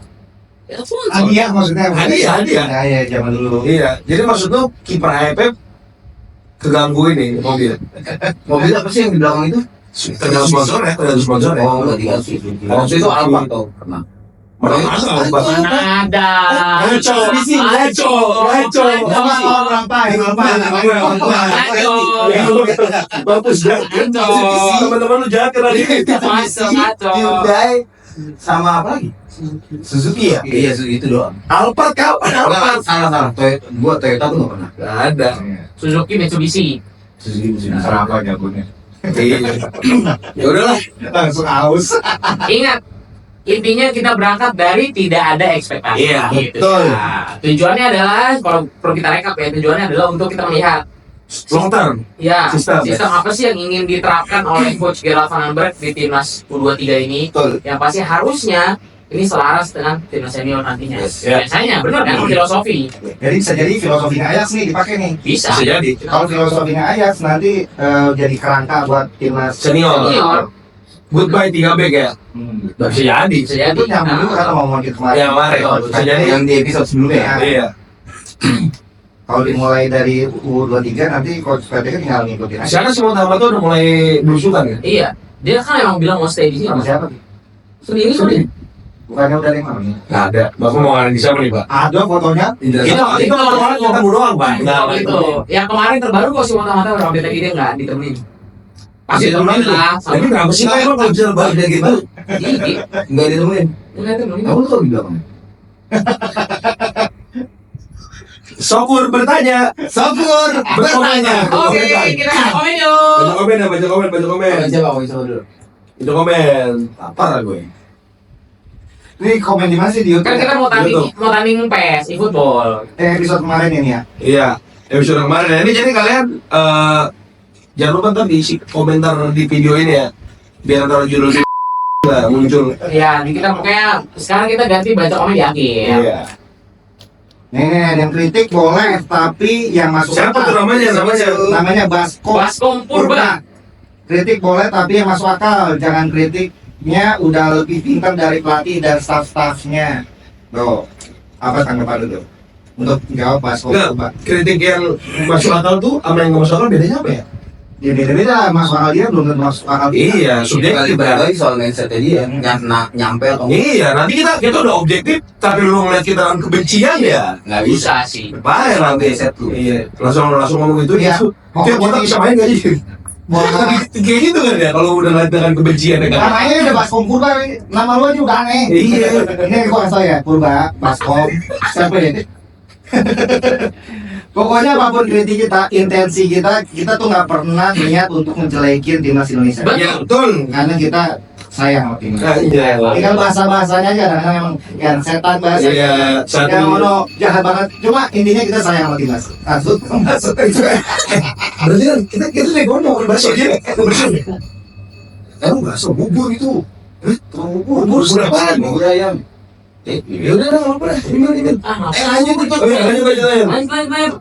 Ya sponsor. hadiah maksudnya. Hadiah. Nah, ya zaman dulu. Iya. Jadi maksud lu kiper AFF keganggu ini mobil. Mobil apa sih yang di belakang itu? Tergantung sponsor ya. Tergantung sponsor ya. Oh, nggak dikasih. Waktu itu Alfa tau pernah. Mana ada? Mana ada. Ngaco, ngaco. Bagus dah. Teman-teman lu jahat kan tadi. Ngaco. Hyundai sama apa lagi? Suzuki ya? Iya, itu doang. Alphard kapan Alphard? Salah. Gua Toyota tuh nggak pernah. Gak ada. Suzuki Mitsubishi. Suzuki musim Apa jagonya? Iya. Ya udahlah. Langsung aus. Ingat, intinya kita berangkat dari tidak ada ekspektasi. Iya, Gitu. betul. Nah, tujuannya adalah, kalau perlu kita rekap ya, tujuannya adalah untuk kita melihat Long term. ya Sistem. sistem apa sih yang ingin diterapkan oleh Coach Gerard Van Aanberg di timnas U23 ini. Betul. Yang pasti harusnya ini selaras dengan timnas senior nantinya. Yes. Ya. Biasanya benar kan filosofi. Jadi bisa jadi filosofinya Ajax nih dipakai nih. Bisa. Bisa jadi. Kalau filosofinya Ajax nanti jadi kerangka buat timnas Senior. Senior. Goodbye 3 back ya. Bisa jadi. Bisa jadi. itu nyambung juga kan sama omongan kita kemarin. Ya, kemarin. Bisa jadi. yang di episode sebelumnya. Iya. Kalau dimulai dari U23 nanti coach PT kan tinggal ngikutin aja. Sekarang semua tamat tuh udah mulai berusukan ya. Iya. Dia kan emang bilang mau stay di sini. Sama siapa? Sendiri. Bukannya udah lima nih? Nggak ada. Bapak mau ngalahin siapa nih Pak? Ada fotonya. Kita kemarin ketemu doang Pak. Nggak Nah, itu. Yang kemarin terbaru kok si mata-mata udah update lagi dia nggak ditemenin. Pasti ditemenin lah. Tapi kenapa sih emang kalau bisa balik kayak gitu? Gigi. Nggak ditemuin. Nggak ditemenin. Kamu tuh di belakang. Sokur bertanya. Sopur Bertanya. Oke, kita komen yuk. Baca komen ya, baca komen. Siapa? Siapa dulu? Itu komen. Apa gue? Ini komen di mana sih di YouTube? Kan kita mau tanding PES, eFootball. Episode kemarin ini ya. Iya, episode kemarin. Ini jadi kalian jangan lupa ntar diisi komentar di video ini ya. Biar ntar judul nggak muncul. Iya, ini kita pokoknya sekarang kita ganti baca komen di akhir. Iya. Nih, ada yang kritik boleh, tapi yang masuk Siapa tuh namanya? Namanya Baskom Purba. Kritik boleh, tapi yang masuk akal. Jangan kritiknya udah lebih pintar dari pelatih dan staff-staffnya. Tuh, apa tanggapan lu tuh? Untuk jawab Baskom Nggak, Purba. kritik yang masuk akal tuh sama yang nggak masuk akal bedanya apa ya? Ya beda-beda, masuk akal dia belum tentu masuk akal kita. Iya, Kali subjektif balik kan. lagi soal mindsetnya dia, nyampe atau enggak. Iya, nanti kita udah objektif, tapi lu ngeliat kita dengan kebencian ya. Nggak bisa. Bisa sih. Bahaya nanti. Mindset lu. Iya, langsung ngomong gitu Iya. ya. Tiap kita bisa main gak sih? Kayak gitu kan ya, kalau udah ngeliat dengan kebencian ya kan. Namanya udah Baskom Purba, nama lu aja udah aneh. Iya. Ini gua kasih tau ya, Purba, Baskom, siapa ya? Pokoknya apapun kritik kita, intensi kita tuh nggak pernah niat untuk menjelekin timnas Indonesia. Ya betul. Karena kita sayang sama timnas. Nah, iya. Tinggal bahasa-bahasanya aja, kadang-kadang emang yang setan bahasa. Iya, Yang satu. ono jahat banget. Cuma intinya kita sayang sama timnas. Maksud itu. Berarti kan kita nih ngomong bakso aja. Bakso. Kamu bakso bubur itu. Bubur apaan? Bubur ayam. Ya udah enggak apa-apa. Ini. Lanjut itu. Oh iya, lanjut. Lanjut.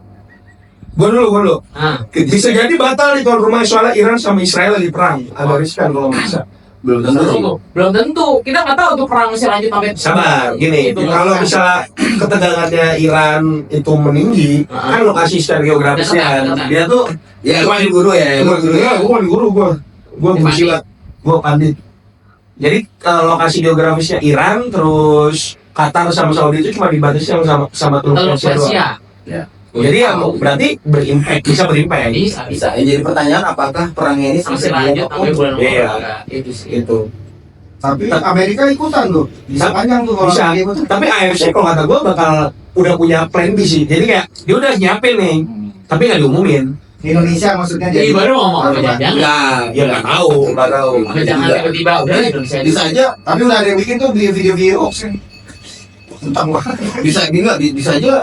Gua dulu. Ah, Bisa jadi batal nih tuan rumah soalnya Iran sama Israel lagi perang. Agak riskan kalau bisa. Belum tentu. belum tentu. Kita nggak tahu tuh perang masih lanjut sampai. Sabar, gini. Itu Kalau nggak misalnya ketegangannya Iran itu meninggi, kan lokasi secara geografisnya Dekat. dia tuh Ya, gua di guru ya. Gua silat, gua pandit. Jadi lokasi geografisnya Iran, terus Qatar sama Saudi itu cuma dibatasi sama Teluk Teluk Persia doang. Persia. Ya. Jadi ya berarti bisa berimpact. Bisa. Bisa. Jadi pertanyaan apakah perangnya ini Masih sampai lanjut bulan sampai bulan Iya. Oktober. Itu sih. Itu. Tapi Amerika ikutan tuh. Bisa panjang tuh kalau Bisa. Amerika ikutan. Tapi AFC kalau kata gua bakal udah punya plan B sih. Jadi kayak dia udah nyiapin nih, tapi nggak diumumin. Di Indonesia maksudnya Jadi baru ngomong apa jangan. Enggak. Ya nggak tahu. Apa jangan tiba-tiba udah Indonesia Bisa aja. Tapi udah ada yang bikin tuh video-video hoax kan. Tentang wah. Bisa aja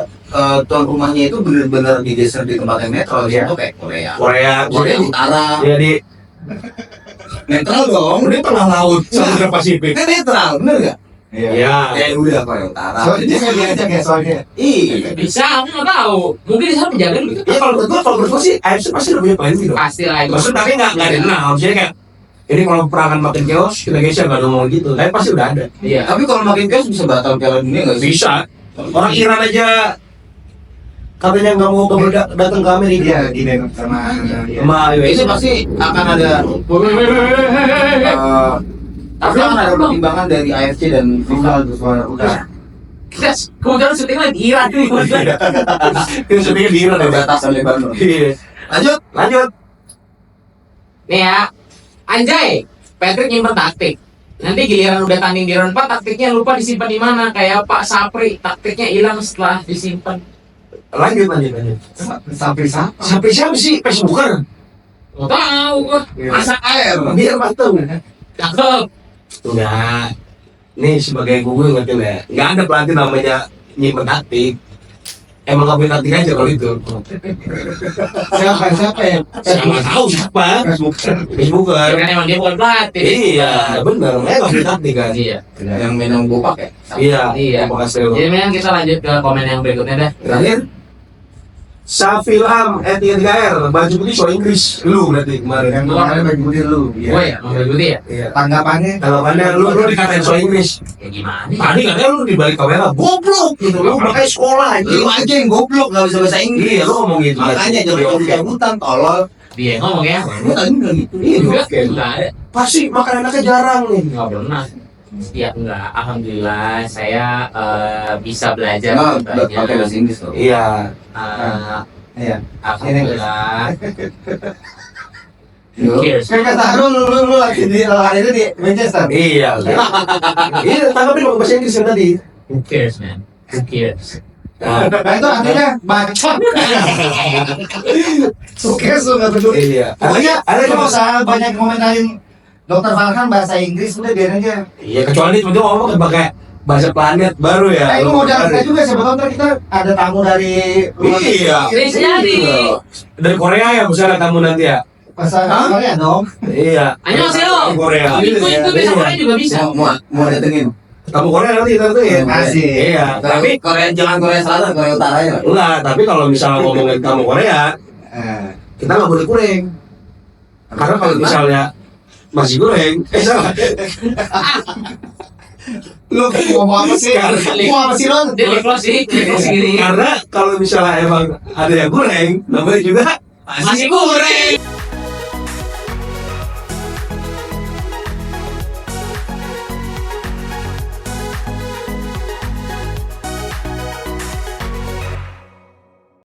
tuan rumahnya itu benar-benar digeser di tempat yang netral. Iya. Itu kayak Korea. Korea Utara. jadi Netral dong. udah tengah laut Samudra Pasifik. Kan netral, bener nggak? Iya. Ya udah Korea Utara. Soalnya dia nggak diajak ya soalnya. Iya. bisa, aku nggak tahu. Mungkin di sana penjagaan gitu. Ya kalau menurut gua sih AFC pasti udah punya plan B dong. Pasti lah itu. Maksud tapi nggak dikenal. Maksudnya kayak ini kalau perangan makin chaos kita geser nggak ada ngomong gitu. Tapi pasti udah ada. Iya. Tapi kalau makin chaos bisa batal Piala Dunia nggak sih? Bisa. Orang Iran aja katanya nggak mau datang ke Amerika. Iya, di Bangkok sama Sama Itu USA pasti akan ada tapi akan ada pertimbangan dari AFC dan FIFA tuh soal udah. Kita kebetulan syuting lagi di Iran nih. Itu sebenarnya di Iran ya. perbatasan Lebanon. Iya. Lanjut. Nih ya, anjay, Patrick nyimpen taktik. Nanti giliran udah tanding di round 4, taktiknya lupa disimpan di mana. Kayak Pak Sapri, taktiknya hilang setelah disimpan. Lanjut. Sampai siapa? Sampai siapa sih Facebooker? Nggak tahu gua. Masak air. Biar mateng. Cakep. Enggak. Nih sebagai gue ngerti ya. Nggak ada pelatih namanya nyimpen taktik. Emang nggak punya taktik aja kalau itu. Siapa ya? Siapa tahu siapa? Facebooker. Kan emang dia bukan pelatih. Iya, benar. Mereka nggak punya taktik kan. Iya. Yang main yang gue pakai. Iya. Iya. Bekas dulu. Jadi mendingan kita lanjut ke komen yang berikutnya deh. Terakhir. Safilham @3R baju putih soal Inggris. Lu berarti kemarin. Yang kemarin bagi putih lu. Gue ya, mau berikutnya ya. Iya. Tanggapannya? Tanggapannya lu dikatain soal Inggris. Ya gimana? Tadi katanya lu di balik kamera goblok gitu. Lu makanya sekolah Lu aja yang goblok nggak bisa bahasa Inggris. Iya, lu ngomong gitu. Makanya jangan cabutan tolol. Dia ngomong ya. Lu tadi bilang gitu. Iya, Enggak, oke. enggak ada. Pasti makan anaknya jarang nih. Enggak pernah. Ya enggak, alhamdulillah saya bisa belajar Nah, lebih pakai bahasa banyak. Inggris loh. Iya. Eh, Iya. Alhamdulillah. Yo. Cheers. Kan kata lu lagi di hari itu di Manchester. Iya. Iya, tanggapin pakai bahasa Inggris yang tadi. Who cares, man? Who cares? Nah, Nah itu artinya bacot. Oke, nggak peduli. iya. Pokoknya Ada lu nggak cuma usah banyak komentarin Dokter Farhan bahasa Inggris udah biar aja. Iya, kecuali dia tiba-tiba ngomong pakai bahasa planet baru ya. Ini modal kita juga, siapa tahu ntar kita ada tamu dari luar Iya. Bisa jadi. Dari Korea ya misalnya tamu nanti ya. bahasa Korea dong. Iya. Annyeonghaseyo. Korea. Itu bisa Korea juga bisa. Mau datengin. Tamu Korea nanti kita tuh ya. Asik. Iya. Tapi Korea jangan Korea Selatan, Korea Utara ya. enggak, tapi kalau misalnya ngomongin tamu Korea, kita nggak boleh kurang. Karena kalau misalnya masih goreng, salah. Lu ngomong apa sih? Ngomong apa sih Ron? Dia closing gini. Karena kalau misalnya emang ada yang goreng, namanya juga Masih goreng.